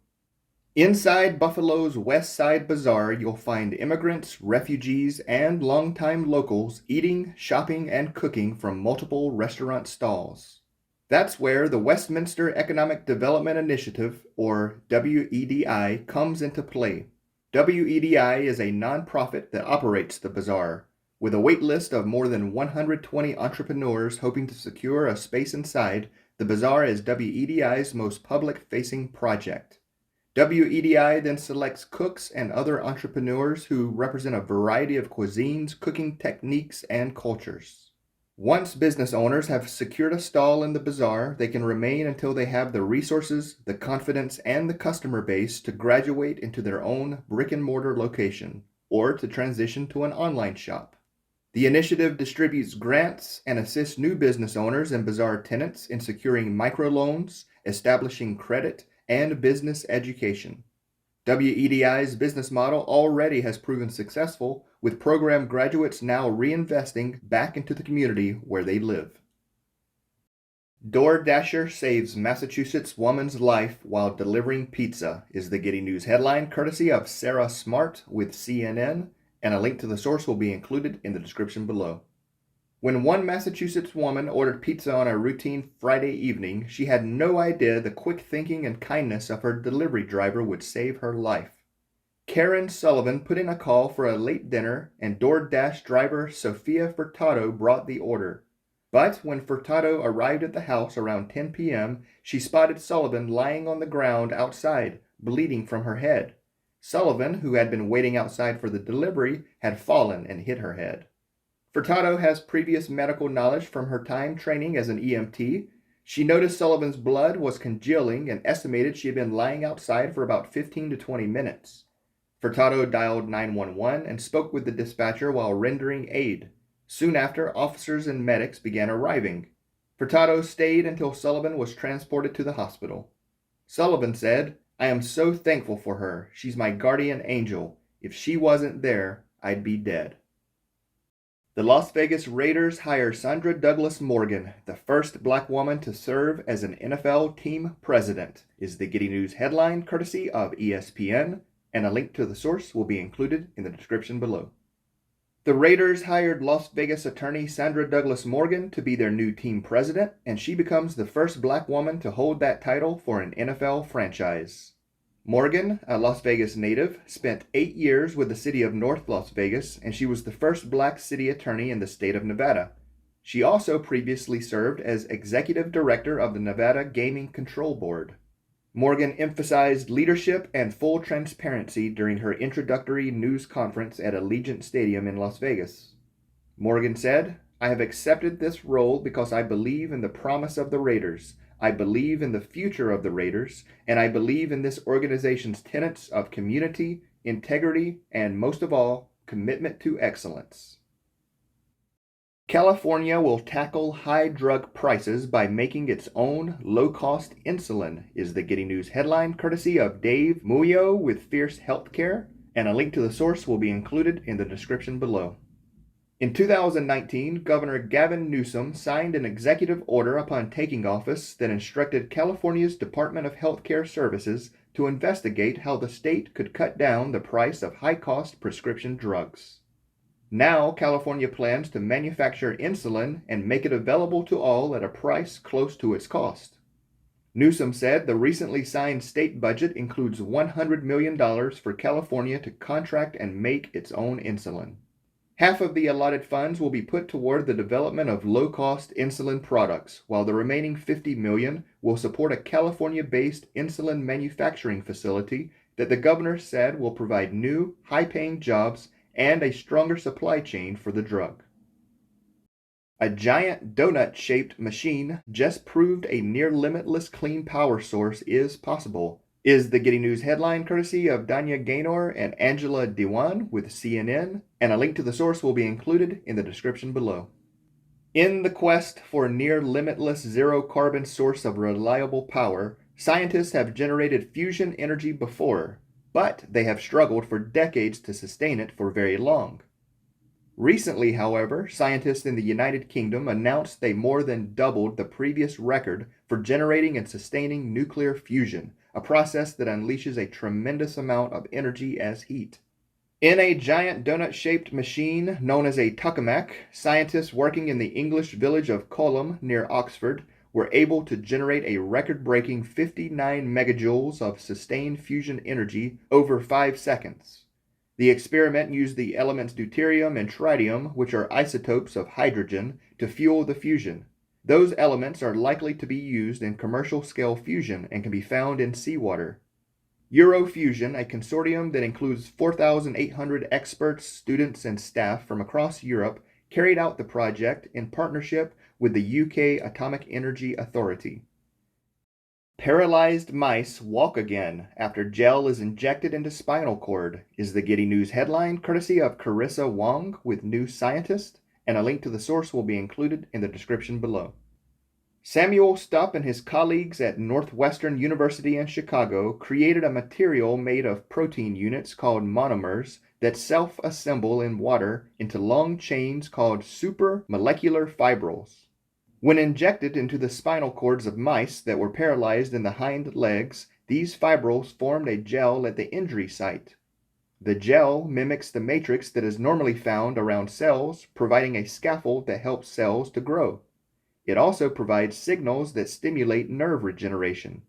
Inside Buffalo's West Side Bazaar, you'll find immigrants, refugees, and longtime locals eating, shopping, and cooking from multiple restaurant stalls. That's where the Westminster Economic Development Initiative, or WEDI, comes into play. WEDI is a nonprofit that operates the bazaar, with a wait list of more than 120 entrepreneurs hoping to secure a space inside. The bazaar is WEDI's most public-facing project. WEDI then selects cooks and other entrepreneurs who represent a variety of cuisines, cooking techniques, and cultures. Once business owners have secured a stall in the bazaar, they can remain until they have the resources, the confidence, and the customer base to graduate into their own brick-and-mortar location, or to transition to an online shop. The initiative distributes grants and assists new business owners and bazaar tenants in securing microloans, establishing credit, and business education. WEDI's business model already has proven successful, with program graduates now reinvesting back into the community where they live. DoorDasher saves Massachusetts woman's life while delivering pizza is the Giddy News headline courtesy of Sarah Smart with CNN, and a link to the source will be included in the description below. When one Massachusetts woman ordered pizza on a routine Friday evening, she had no idea the quick thinking and kindness of her delivery driver would save her life. Karen Sullivan put in a call for a late dinner, and DoorDash driver Sophia Furtado brought the order. But when Furtado arrived at the house around 10 p.m., she spotted Sullivan lying on the ground outside, bleeding from her head. Sullivan, who had been waiting outside for the delivery, had fallen and hit her head. Furtado has previous medical knowledge from her time training as an EMT. She noticed Sullivan's blood was congealing and estimated she had been lying outside for about 15 to 20 minutes. Furtado dialed 911 and spoke with the dispatcher while rendering aid. Soon after, officers and medics began arriving. Furtado stayed until Sullivan was transported to the hospital. Sullivan said, I am so thankful for her. She's my guardian angel. If she wasn't there, I'd be dead. The Las Vegas Raiders hire Sandra Douglas Morgan, the first black woman to serve as an NFL team president, is the Giddy News headline courtesy of ESPN, and a link to the source will be included in the description below. The Raiders hired Las Vegas attorney Sandra Douglas Morgan to be their new team president, and she becomes the first black woman to hold that title for an NFL franchise. Morgan, a Las Vegas native, spent 8 years with the city of North Las Vegas, and she was the first black city attorney in the state of Nevada. She also previously served as executive director of the Nevada Gaming Control Board. Morgan emphasized leadership and full transparency during her introductory news conference at Allegiant Stadium in Las Vegas. Morgan said, "I have accepted this role because I believe in the promise of the Raiders. I believe in the future of the Raiders, and I believe in this organization's tenets of community, integrity, and most of all, commitment to excellence." California will tackle high drug prices by making its own low-cost insulin, is the Giddy News headline courtesy of Dave Muyo with Fierce Healthcare, and a link to the source will be included in the description below. In 2019, Governor Gavin Newsom signed an executive order upon taking office that instructed California's Department of Health Care Services to investigate how the state could cut down the price of high-cost prescription drugs. Now, California plans to manufacture insulin and make it available to all at a price close to its cost. Newsom said the recently signed state budget includes $100 million for California to contract and make its own insulin. Half of the allotted funds will be put toward the development of low-cost insulin products, while the remaining $50 million will support a California-based insulin manufacturing facility that the governor said will provide new, high-paying jobs and a stronger supply chain for the drug. A giant donut-shaped machine just proved a near-limitless clean power source is possible, is the Giddy News headline courtesy of Danya Gaynor and Angela Dewan with CNN, and a link to the source will be included in the description below. In the quest for a near-limitless zero-carbon source of reliable power, scientists have generated fusion energy before, but they have struggled for decades to sustain it for very long. Recently, however, scientists in the United Kingdom announced they more than doubled the previous record for generating and sustaining nuclear fusion, a process that unleashes a tremendous amount of energy as heat. In a giant donut-shaped machine known as a tokamak, scientists working in the English village of Colham near Oxford were able to generate a record-breaking 59 megajoules of sustained fusion energy over 5 seconds. The experiment used the elements deuterium and tritium, which are isotopes of hydrogen, to fuel the fusion. Those elements are likely to be used in commercial-scale fusion and can be found in seawater. Eurofusion, a consortium that includes 4,800 experts, students, and staff from across Europe, carried out the project in partnership with the UK Atomic Energy Authority. Paralyzed mice walk again after gel is injected into spinal cord, is the Giddy News headline courtesy of Carissa Wong with New Scientist, and a link to the source will be included in the description below. Samuel Stupp and his colleagues at Northwestern University in Chicago created a material made of protein units called monomers that self-assemble in water into long chains called supramolecular fibrils. When injected into the spinal cords of mice that were paralyzed in the hind legs, these fibrils formed a gel at the injury site. The gel mimics the matrix that is normally found around cells, providing a scaffold that helps cells to grow. It also provides signals that stimulate nerve regeneration.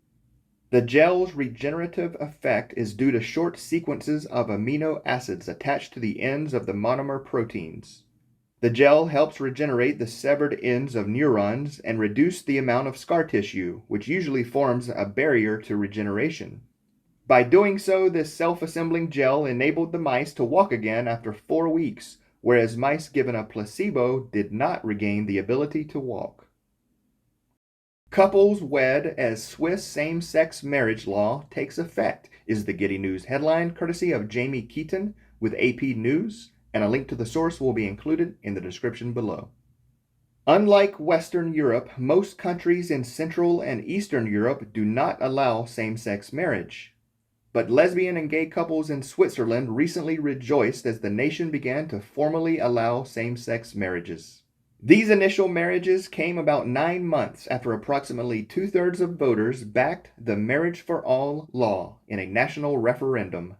The gel's regenerative effect is due to short sequences of amino acids attached to the ends of the monomer proteins. The gel helps regenerate the severed ends of neurons and reduce the amount of scar tissue, which usually forms a barrier to regeneration. By doing so, this self-assembling gel enabled the mice to walk again after 4 weeks, whereas mice given a placebo did not regain the ability to walk. Couples wed as Swiss same-sex marriage law takes effect, is the Giddy News headline courtesy of Jamie Keaton with AP News, and a link to the source will be included in the description below. Unlike Western Europe, most countries in Central and Eastern Europe do not allow same-sex marriage. but lesbian and gay couples in Switzerland recently rejoiced as the nation began to formally allow same-sex marriages. These initial marriages came about 9 months after approximately 2/3 of voters backed the Marriage for All law in a national referendum.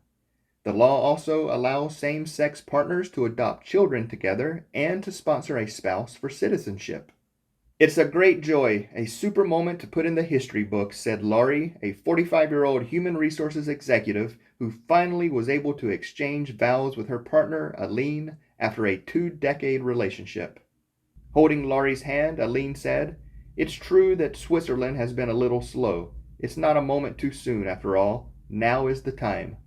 The law also allows same-sex partners to adopt children together and to sponsor a spouse for citizenship. "It's a great joy, a super moment to put in the history books," said Laurie, a 45-year-old human resources executive who finally was able to exchange vows with her partner, Aline, after a 2-decade relationship. Holding Laurie's hand, Aline said, "It's true that Switzerland has been a little slow. It's not a moment too soon, after all. Now is the time."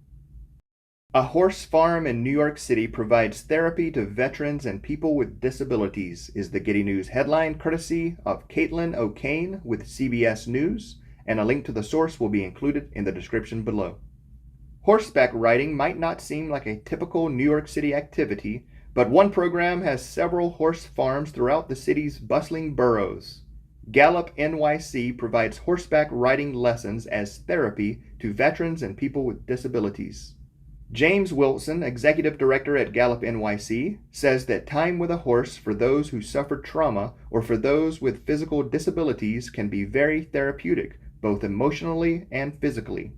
A horse farm in New York City provides therapy to veterans and people with disabilities, is the Giddy News headline courtesy of Caitlin O'Kane with CBS News, and a link to the source will be included in the description below. Horseback riding might not seem like a typical New York City activity, but one program has several horse farms throughout the city's bustling boroughs. Gallop NYC provides horseback riding lessons as therapy to veterans and people with disabilities. James Wilson, executive director at Gallop NYC, says that time with a horse for those who suffered trauma or for those with physical disabilities can be very therapeutic, both emotionally and physically.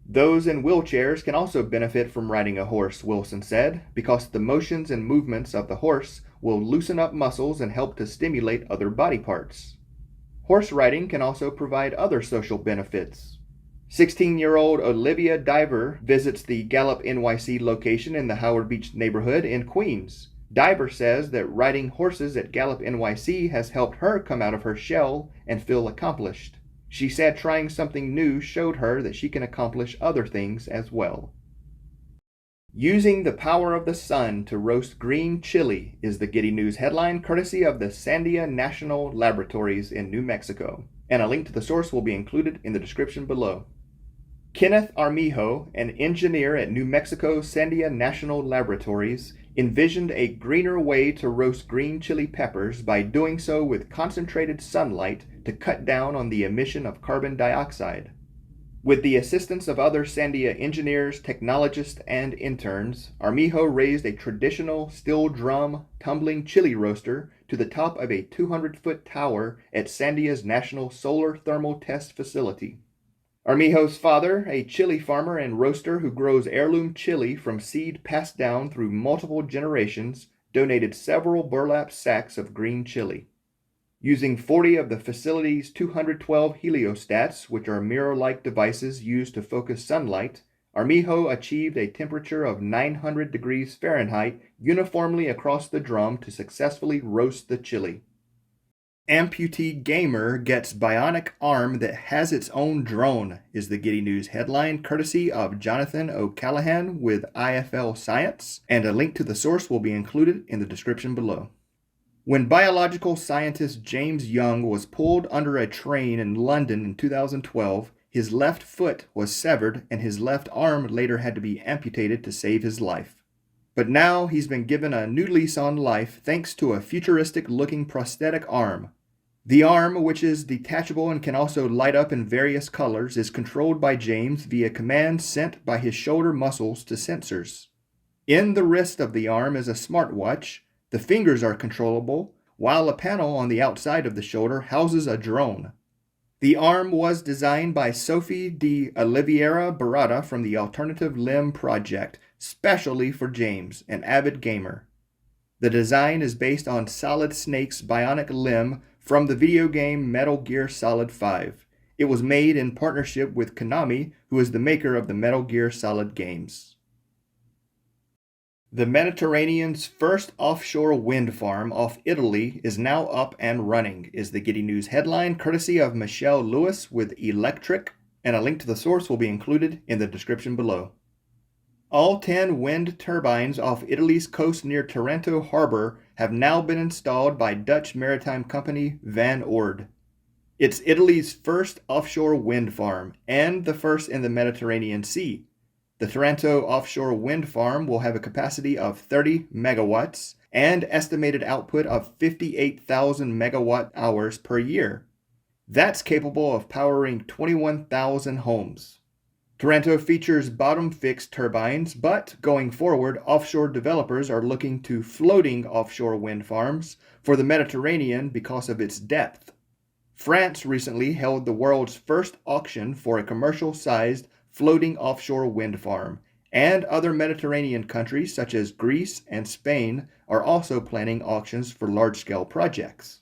Those in wheelchairs can also benefit from riding a horse, Wilson said, because the motions and movements of the horse will loosen up muscles and help to stimulate other body parts. Horse riding can also provide other social benefits. 16-year-old Olivia Diver visits the Gallop NYC location in the Howard Beach neighborhood in Queens. Diver says that riding horses at Gallop NYC has helped her come out of her shell and feel accomplished. She said trying something new showed her that she can accomplish other things as well. Using the power of the sun to roast green chili is the Giddy News headline courtesy of the Sandia National Laboratories in New Mexico, and a link to the source will be included in the description below. Kenneth Armijo, an engineer at New Mexico's Sandia National Laboratories, envisioned a greener way to roast green chili peppers by doing so with concentrated sunlight to cut down on the emission of carbon dioxide. With the assistance of other Sandia engineers, technologists, and interns, Armijo raised a traditional steel drum tumbling chili roaster to the top of a 200-foot tower at Sandia's National Solar Thermal Test Facility. Armijo's father, a chili farmer and roaster who grows heirloom chili from seed passed down through multiple generations, donated several burlap sacks of green chili. Using 40 of the facility's 212 heliostats, which are mirror-like devices used to focus sunlight, Armijo achieved a temperature of 900 degrees Fahrenheit uniformly across the drum to successfully roast the chili. Amputee gamer gets bionic arm that has its own drone is the Giddy News headline courtesy of Jonathan O'Callaghan with IFL Science, and a link to the source will be included in the description below. When biological scientist James Young was pulled under a train in London in 2012, his left foot was severed and his left arm later had to be amputated to save his life. But now he's been given a new lease on life thanks to a futuristic-looking prosthetic arm. The arm, which is detachable and can also light up in various colors, is controlled by James via commands sent by his shoulder muscles to sensors. In the wrist of the arm is a smartwatch. The fingers are controllable, while a panel on the outside of the shoulder houses a drone. The arm was designed by Sophie de Oliveira Barata from the Alternative Limb Project, specially for James, an avid gamer. The design is based on Solid Snake's bionic limb from the video game Metal Gear Solid 5. It was made in partnership with Konami, who is the maker of the Metal Gear Solid games. The Mediterranean's first offshore wind farm off Italy is now up and running, is the Giddy News headline courtesy of Michelle Lewis with Electric, and a link to the source will be included in the description below. All 10 wind turbines off Italy's coast near Taranto Harbor have now been installed by Dutch maritime company Van Oord. It's Italy's first offshore wind farm and the first in the Mediterranean Sea. The Taranto offshore wind farm will have a capacity of 30 megawatts and estimated output of 58,000 megawatt hours per year. That's capable of powering 21,000 homes. Taranto features bottom-fixed turbines, but going forward, offshore developers are looking to floating offshore wind farms for the Mediterranean because of its depth. France recently held the world's first auction for a commercial-sized floating offshore wind farm, and other Mediterranean countries such as Greece and Spain are also planning auctions for large-scale projects.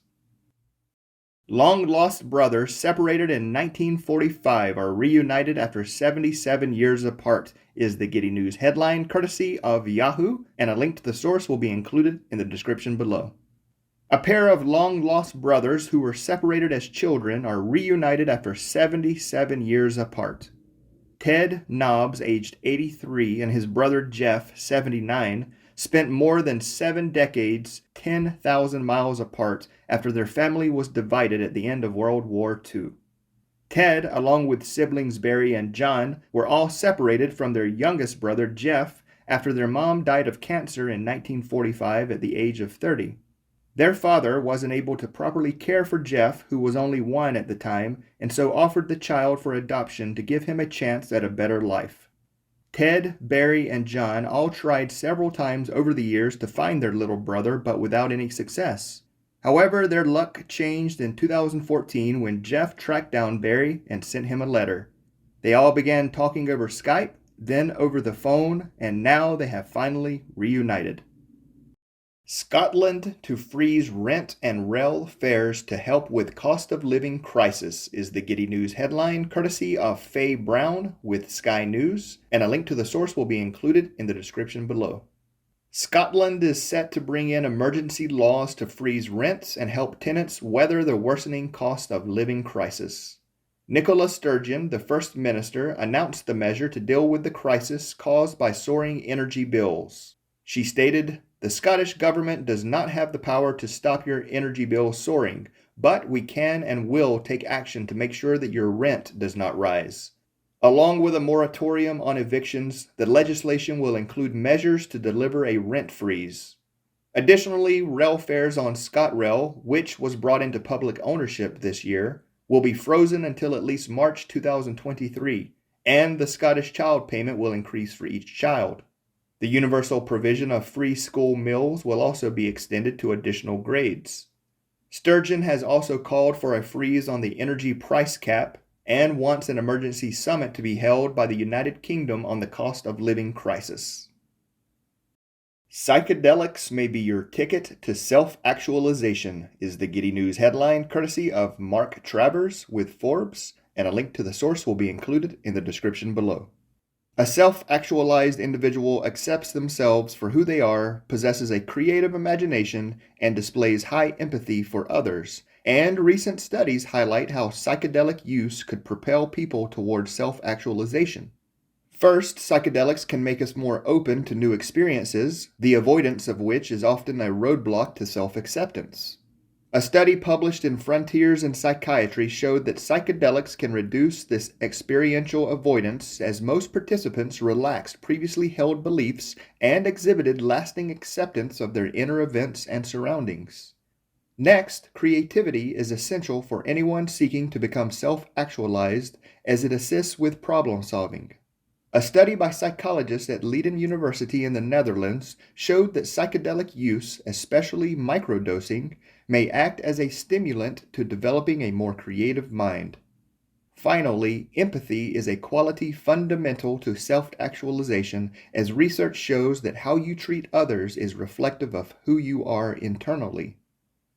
Long-lost brothers separated in 1945 are reunited after 77 years apart, is the Giddy News headline courtesy of Yahoo, and a link to the source will be included in the description below. A pair of long-lost brothers who were separated as children are reunited after 77 years apart. Ted Nobbs, aged 83, and his brother Jeff, 79, spent more than 7 decades, 10,000 miles apart after their family was divided at the end of World War II. Ted, along with siblings Barry and John, were all separated from their youngest brother Jeff after their mom died of cancer in 1945 at the age of 30. Their father wasn't able to properly care for Jeff, who was only 1 at the time, and so offered the child for adoption to give him a chance at a better life. Ted, Barry, and John all tried several times over the years to find their little brother, but without any success. However, their luck changed in 2014 when Jeff tracked down Barry and sent him a letter. They all began talking over Skype, then over the phone, and now they have finally reunited. Scotland to freeze rent and rail fares to help with cost of living crisis is the Giddy News headline courtesy of Faye Brown with Sky News, and a link to the source will be included in the description below. Scotland is set to bring in emergency laws to freeze rents and help tenants weather the worsening cost of living crisis. Nicola Sturgeon, the First Minister, announced the measure to deal with the crisis caused by soaring energy bills. She stated, "The Scottish Government does not have the power to stop your energy bill soaring, but we can and will take action to make sure that your rent does not rise. Along with a moratorium on evictions, the legislation will include measures to deliver a rent freeze." Additionally, rail fares on ScotRail, which was brought into public ownership this year, will be frozen until at least March 2023, and the Scottish child payment will increase for each child. The universal provision of free school meals will also be extended to additional grades. Sturgeon has also called for a freeze on the energy price cap and wants an emergency summit to be held by the United Kingdom on the cost of living crisis. Psychedelics may be your ticket to self-actualization is the Giddy News headline courtesy of Mark Travers with Forbes, and a link to the source will be included in the description below. A self-actualized individual accepts themselves for who they are, possesses a creative imagination, and displays high empathy for others. And recent studies highlight how psychedelic use could propel people towards self-actualization. First, psychedelics can make us more open to new experiences, the avoidance of which is often a roadblock to self-acceptance. A study published in Frontiers in Psychiatry showed that psychedelics can reduce this experiential avoidance as most participants relaxed previously held beliefs and exhibited lasting acceptance of their inner events and surroundings. Next, creativity is essential for anyone seeking to become self-actualized as it assists with problem solving. A study by psychologists at Leiden University in the Netherlands showed that psychedelic use, especially microdosing, may act as a stimulant to developing a more creative mind. Finally, empathy is a quality fundamental to self-actualization, as research shows that how you treat others is reflective of who you are internally.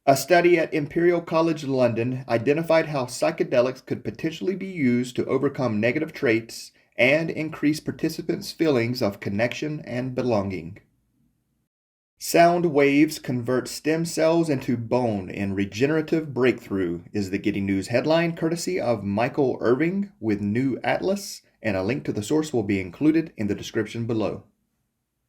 A study at Imperial College London identified how psychedelics could potentially be used to overcome negative traits and increase participants' feelings of connection and belonging. Sound waves convert stem cells into bone in regenerative breakthrough is the Giddy News headline courtesy of Michael Irving with New Atlas, and a link to the source will be included in the description below.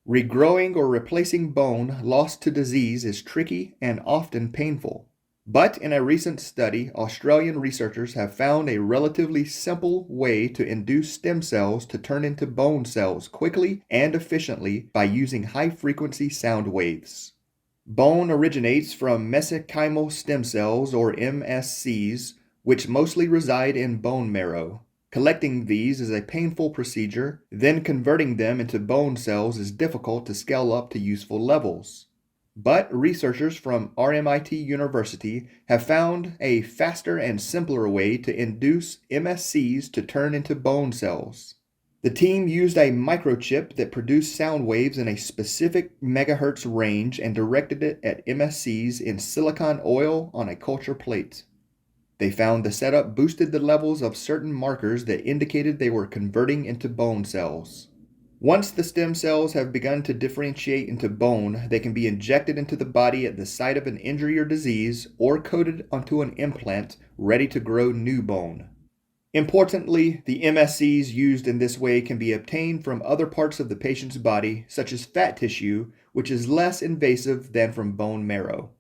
Regrowing or replacing bone lost to disease is tricky and often painful. But in a recent study, Australian researchers have found a relatively simple way to induce stem cells to turn into bone cells quickly and efficiently by using high-frequency sound waves. Bone originates from mesenchymal stem cells, or MSCs, which mostly reside in bone marrow. Collecting these is a painful procedure, then converting them into bone cells is difficult to scale up to useful levels. But researchers from RMIT University have found a faster and simpler way to induce MSCs to turn into bone cells. The team used a microchip that produced sound waves in a specific megahertz range and directed it at MSCs in silicon oil on a culture plate. They found the setup boosted the levels of certain markers that indicated they were converting into bone cells. Once the stem cells have begun to differentiate into bone, they can be injected into the body at the site of an injury or disease or coated onto an implant ready to grow new bone. Importantly, the MSCs used in this way can be obtained from other parts of the patient's body, such as fat tissue, which is less invasive than from bone marrow.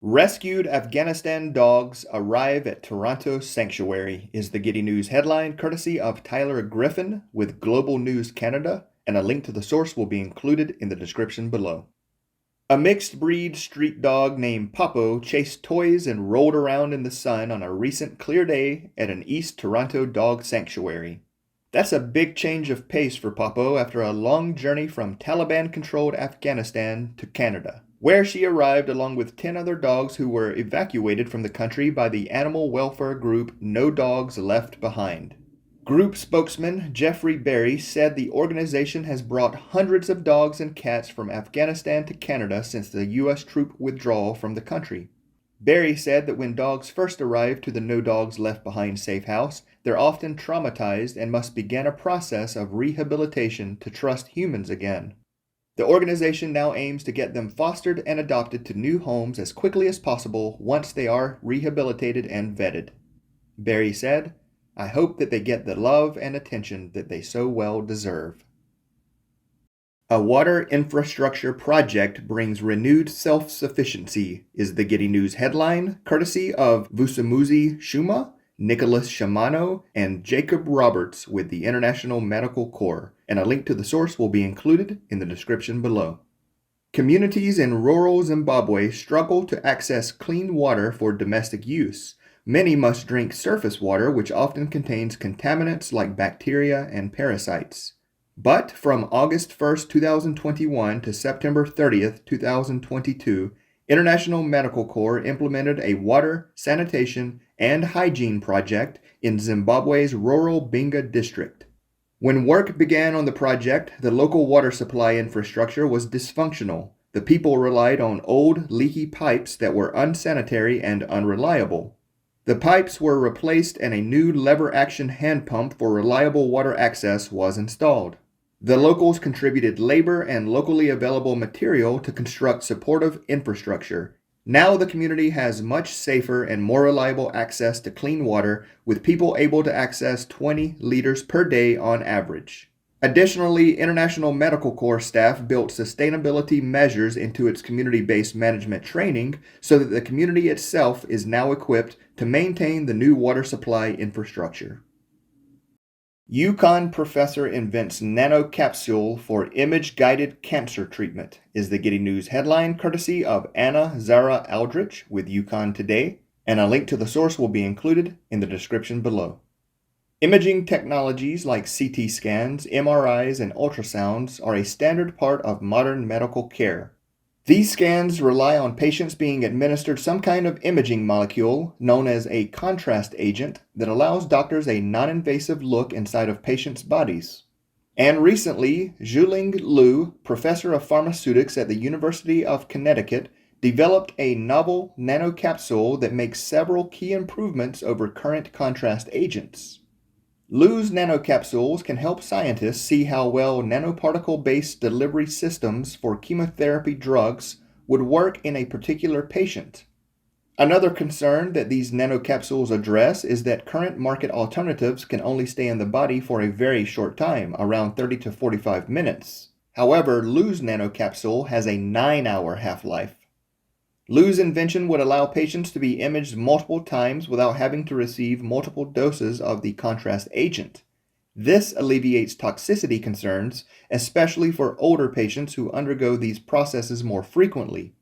Rescued Afghanistan dogs arrive at Toronto sanctuary is the Giddy News headline, courtesy of Tyler Griffin with Global News Canada, and a link to the source will be included in the description below. A mixed-breed street dog named Popo chased toys and rolled around in the sun on a recent clear day at an East Toronto dog sanctuary. That's a big change of pace for Popo after a long journey from Taliban-controlled Afghanistan to Canada, where she arrived along with 10 other dogs who were evacuated from the country by the animal welfare group No Dogs Left Behind. Group spokesman Jeffrey Berry said the organization has brought hundreds of dogs and cats from Afghanistan to Canada since the U.S. troop withdrawal from the country. Berry said that when dogs first arrive to the No Dogs Left Behind safe house, they're often traumatized and must begin a process of rehabilitation to trust humans again. The organization now aims to get them fostered and adopted to new homes as quickly as possible once they are rehabilitated and vetted. Berry said, "I hope that they get the love and attention that they so well deserve." A water infrastructure project brings renewed self-sufficiency is the Giddy News headline, courtesy of Vusumuzi Shuma, Nicholas Shamano, and Jacob Roberts with the International Medical Corps, and a link to the source will be included in the description below. Communities in rural Zimbabwe struggle to access clean water for domestic use. Many must drink surface water, which often contains contaminants like bacteria and parasites. But from August 1st, 2021 to September 30th, 2022, International Medical Corps implemented a water, sanitation, and hygiene project in Zimbabwe's rural Binga district. When work began on the project, the local water supply infrastructure was dysfunctional. The people relied on old, leaky pipes that were unsanitary and unreliable. The pipes were replaced and a new lever-action hand pump for reliable water access was installed. The locals contributed labor and locally available material to construct supportive infrastructure. Now the community has much safer and more reliable access to clean water, with people able to access 20 liters per day on average. Additionally, International Medical Corps staff built sustainability measures into its community-based management training so that the community itself is now equipped to maintain the new water supply infrastructure. UConn professor invents nanocapsule for image-guided cancer treatment is the Giddy News headline, courtesy of Anna Zara Aldrich with UConn Today, and a link to the source will be included in the description below. Imaging technologies like CT scans, MRIs, and ultrasounds are a standard part of modern medical care. These scans rely on patients being administered some kind of imaging molecule known as a contrast agent that allows doctors a non-invasive look inside of patients' bodies. And recently, Zhuling Liu, professor of pharmaceutics at the University of Connecticut, developed a novel nanocapsule that makes several key improvements over current contrast agents. Liu's nanocapsules can help scientists see how well nanoparticle-based delivery systems for chemotherapy drugs would work in a particular patient. Another concern that these nanocapsules address is that current market alternatives can only stay in the body for a very short time, around 30 to 45 minutes. However, Liu's nanocapsule has a 9-hour half-life. Liu's invention would allow patients to be imaged multiple times without having to receive multiple doses of the contrast agent. This alleviates toxicity concerns, especially for older patients who undergo these processes more frequently.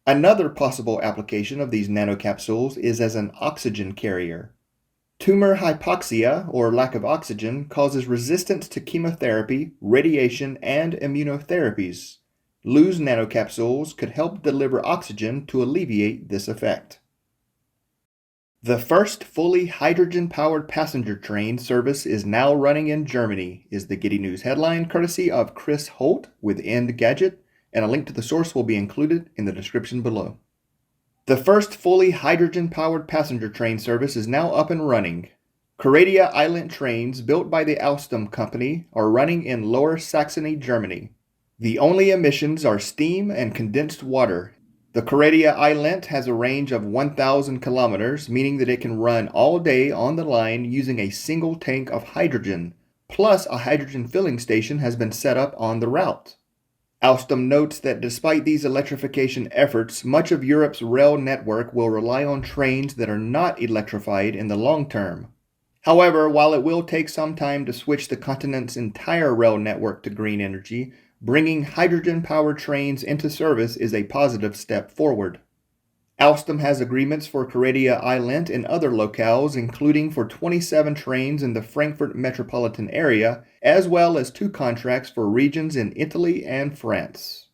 Another possible application of these nanocapsules is as an oxygen carrier. Tumor hypoxia, or lack of oxygen, causes resistance to chemotherapy, radiation, and immunotherapies. Loose nanocapsules could help deliver oxygen to alleviate this effect. The first fully hydrogen-powered passenger train service is now running in Germany, is the Giddy News headline courtesy of Chris Holt with End Gadget, and a link to the source will be included in the description below. The first fully hydrogen-powered passenger train service is now up and running. Coradia Island trains built by the Alstom company are running in Lower Saxony, Germany. The only emissions are steam and condensed water. The Coradia Island has a range of 1,000 kilometers, meaning that it can run all day on the line using a single tank of hydrogen, plus a hydrogen filling station has been set up on the route. Alstom notes that despite these electrification efforts, much of Europe's rail network will rely on trains that are not electrified in the long term. However, while it will take some time to switch the continent's entire rail network to green energy, bringing hydrogen-powered trains into service is a positive step forward. Alstom has agreements for Coradia Island and other locales, including for 27 trains in the Frankfurt metropolitan area, as well as 2 contracts for regions in Italy and France.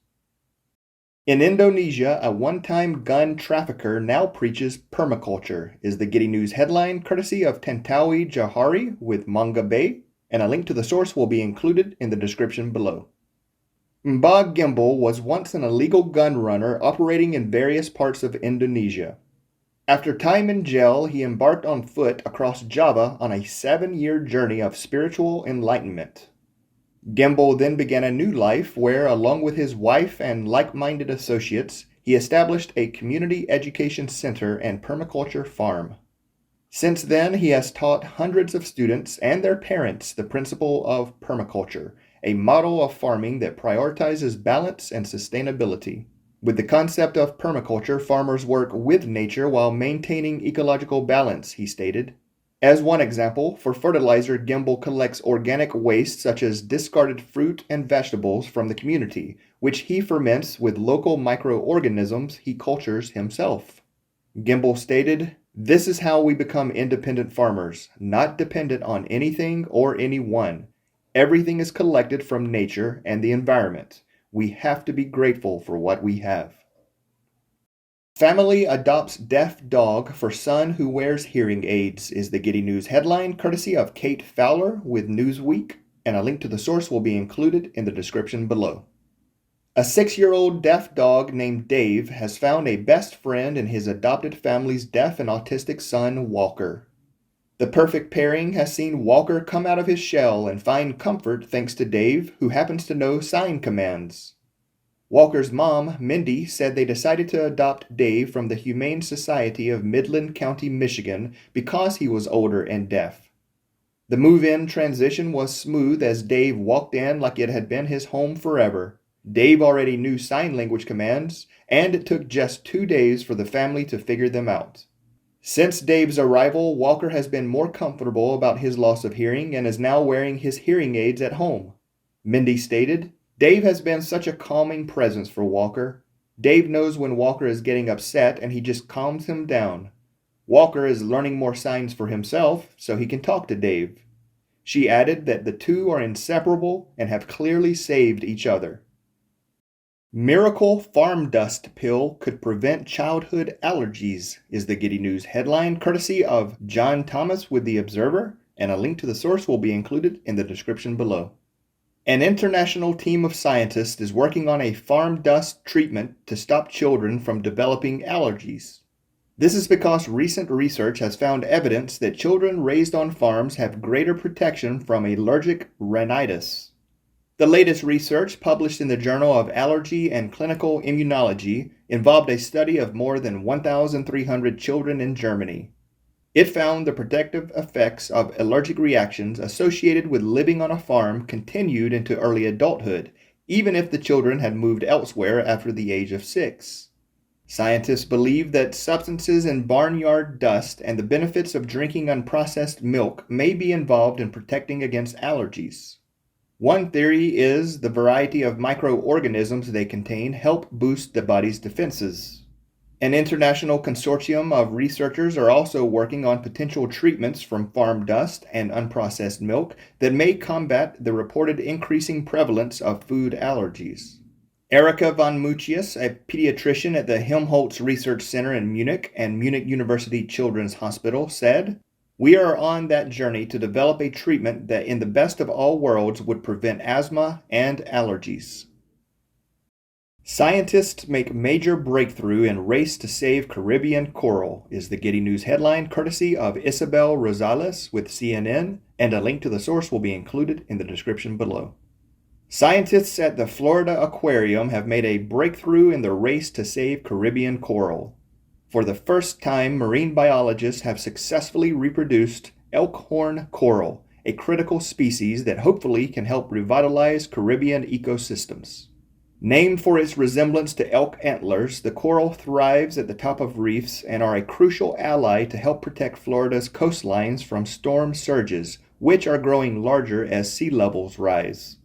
In Indonesia, a one-time gun trafficker now preaches permaculture, is the Giddy News headline courtesy of Tantowi Johari with Manga Bay, and a link to the source will be included in the description below. Mbah Gimbal was once an illegal gun runner operating in various parts of Indonesia. After time in jail, he embarked on foot across Java on a 7-year journey of spiritual enlightenment. Gimbal then began a new life where, along with his wife and like-minded associates, he established a community education center and permaculture farm. Since then, he has taught hundreds of students and their parents the principle of permaculture, a model of farming that prioritizes balance and sustainability. With the concept of permaculture, farmers work with nature while maintaining ecological balance, he stated. As one example, for fertilizer, Gimbal collects organic waste such as discarded fruit and vegetables from the community, which he ferments with local microorganisms he cultures himself. Gimbal stated, "This is how we become independent farmers, not dependent on anything or anyone. Everything is collected from nature and the environment. We have to be grateful for what we have." Family adopts deaf dog for son who wears hearing aids, is the Giddy News headline courtesy of Kate Fowler with Newsweek, and a link to the source will be included in the description below. A 6-year-old deaf dog named Dave has found a best friend in his adopted family's deaf and autistic son, Walker. The perfect pairing has seen Walker come out of his shell and find comfort thanks to Dave, who happens to know sign commands. Walker's mom, Mindy, said they decided to adopt Dave from the Humane Society of Midland County, Michigan, because he was older and deaf. The move-in transition was smooth as Dave walked in like it had been his home forever. Dave already knew sign language commands, and it took just 2 days for the family to figure them out. Since Dave's arrival, Walker has been more comfortable about his loss of hearing and is now wearing his hearing aids at home. Mindy stated, "Dave has been such a calming presence for Walker. Dave knows when Walker is getting upset and he just calms him down. Walker is learning more signs for himself so he can talk to Dave." She added that the two are inseparable and have clearly saved each other. Miracle farm dust pill could prevent childhood allergies, is the Giddy News headline courtesy of John Thomas with The Observer, and a link to the source will be included in the description below. An international team of scientists is working on a farm dust treatment to stop children from developing allergies. This is because recent research has found evidence that children raised on farms have greater protection from allergic rhinitis. The latest research, published in the Journal of Allergy and Clinical Immunology, involved a study of more than 1,300 children in Germany. It found the protective effects of allergic reactions associated with living on a farm continued into early adulthood, even if the children had moved elsewhere after the age of 6. Scientists believe that substances in barnyard dust and the benefits of drinking unprocessed milk may be involved in protecting against allergies. One theory is the variety of microorganisms they contain help boost the body's defenses. An international consortium of researchers are also working on potential treatments from farm dust and unprocessed milk that may combat the reported increasing prevalence of food allergies. Erika von Mucius, a pediatrician at the Helmholtz Research Center in Munich and Munich University Children's Hospital, said, "We are on that journey to develop a treatment that in the best of all worlds would prevent asthma and allergies." Scientists make major breakthrough in race to save Caribbean coral is the Giddy News headline courtesy of Isabel Rosales with CNN, and a link to the source will be included in the description below. Scientists at the Florida Aquarium have made a breakthrough in the race to save Caribbean coral. For the first time, marine biologists have successfully reproduced elkhorn coral, a critical species that hopefully can help revitalize Caribbean ecosystems. Named for its resemblance to elk antlers, the coral thrives at the top of reefs and are a crucial ally to help protect Florida's coastlines from storm surges, which are growing larger as sea levels rise.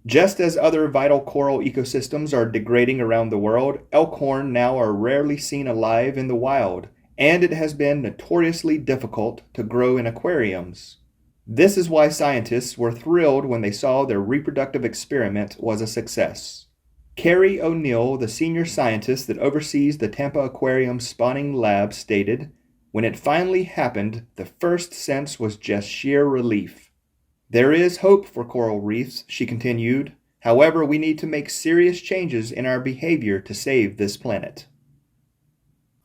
Just as other vital coral ecosystems are degrading around the world, elkhorn now are rarely seen alive in the wild, and it has been notoriously difficult to grow in aquariums. This is why scientists were thrilled when they saw their reproductive experiment was a success. Carrie O'Neill, the senior scientist that oversees the Tampa Aquarium spawning lab, stated, "When it finally happened, the first sense was just sheer relief. There is hope for coral reefs," she continued. "However, we need to make serious changes in our behavior to save this planet."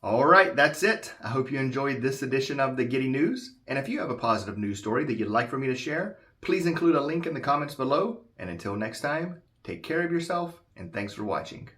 All right, that's it. I hope you enjoyed this edition of the Giddy News. And if you have a positive news story that you'd like for me to share, please include a link in the comments below. And until next time, take care of yourself, and thanks for watching.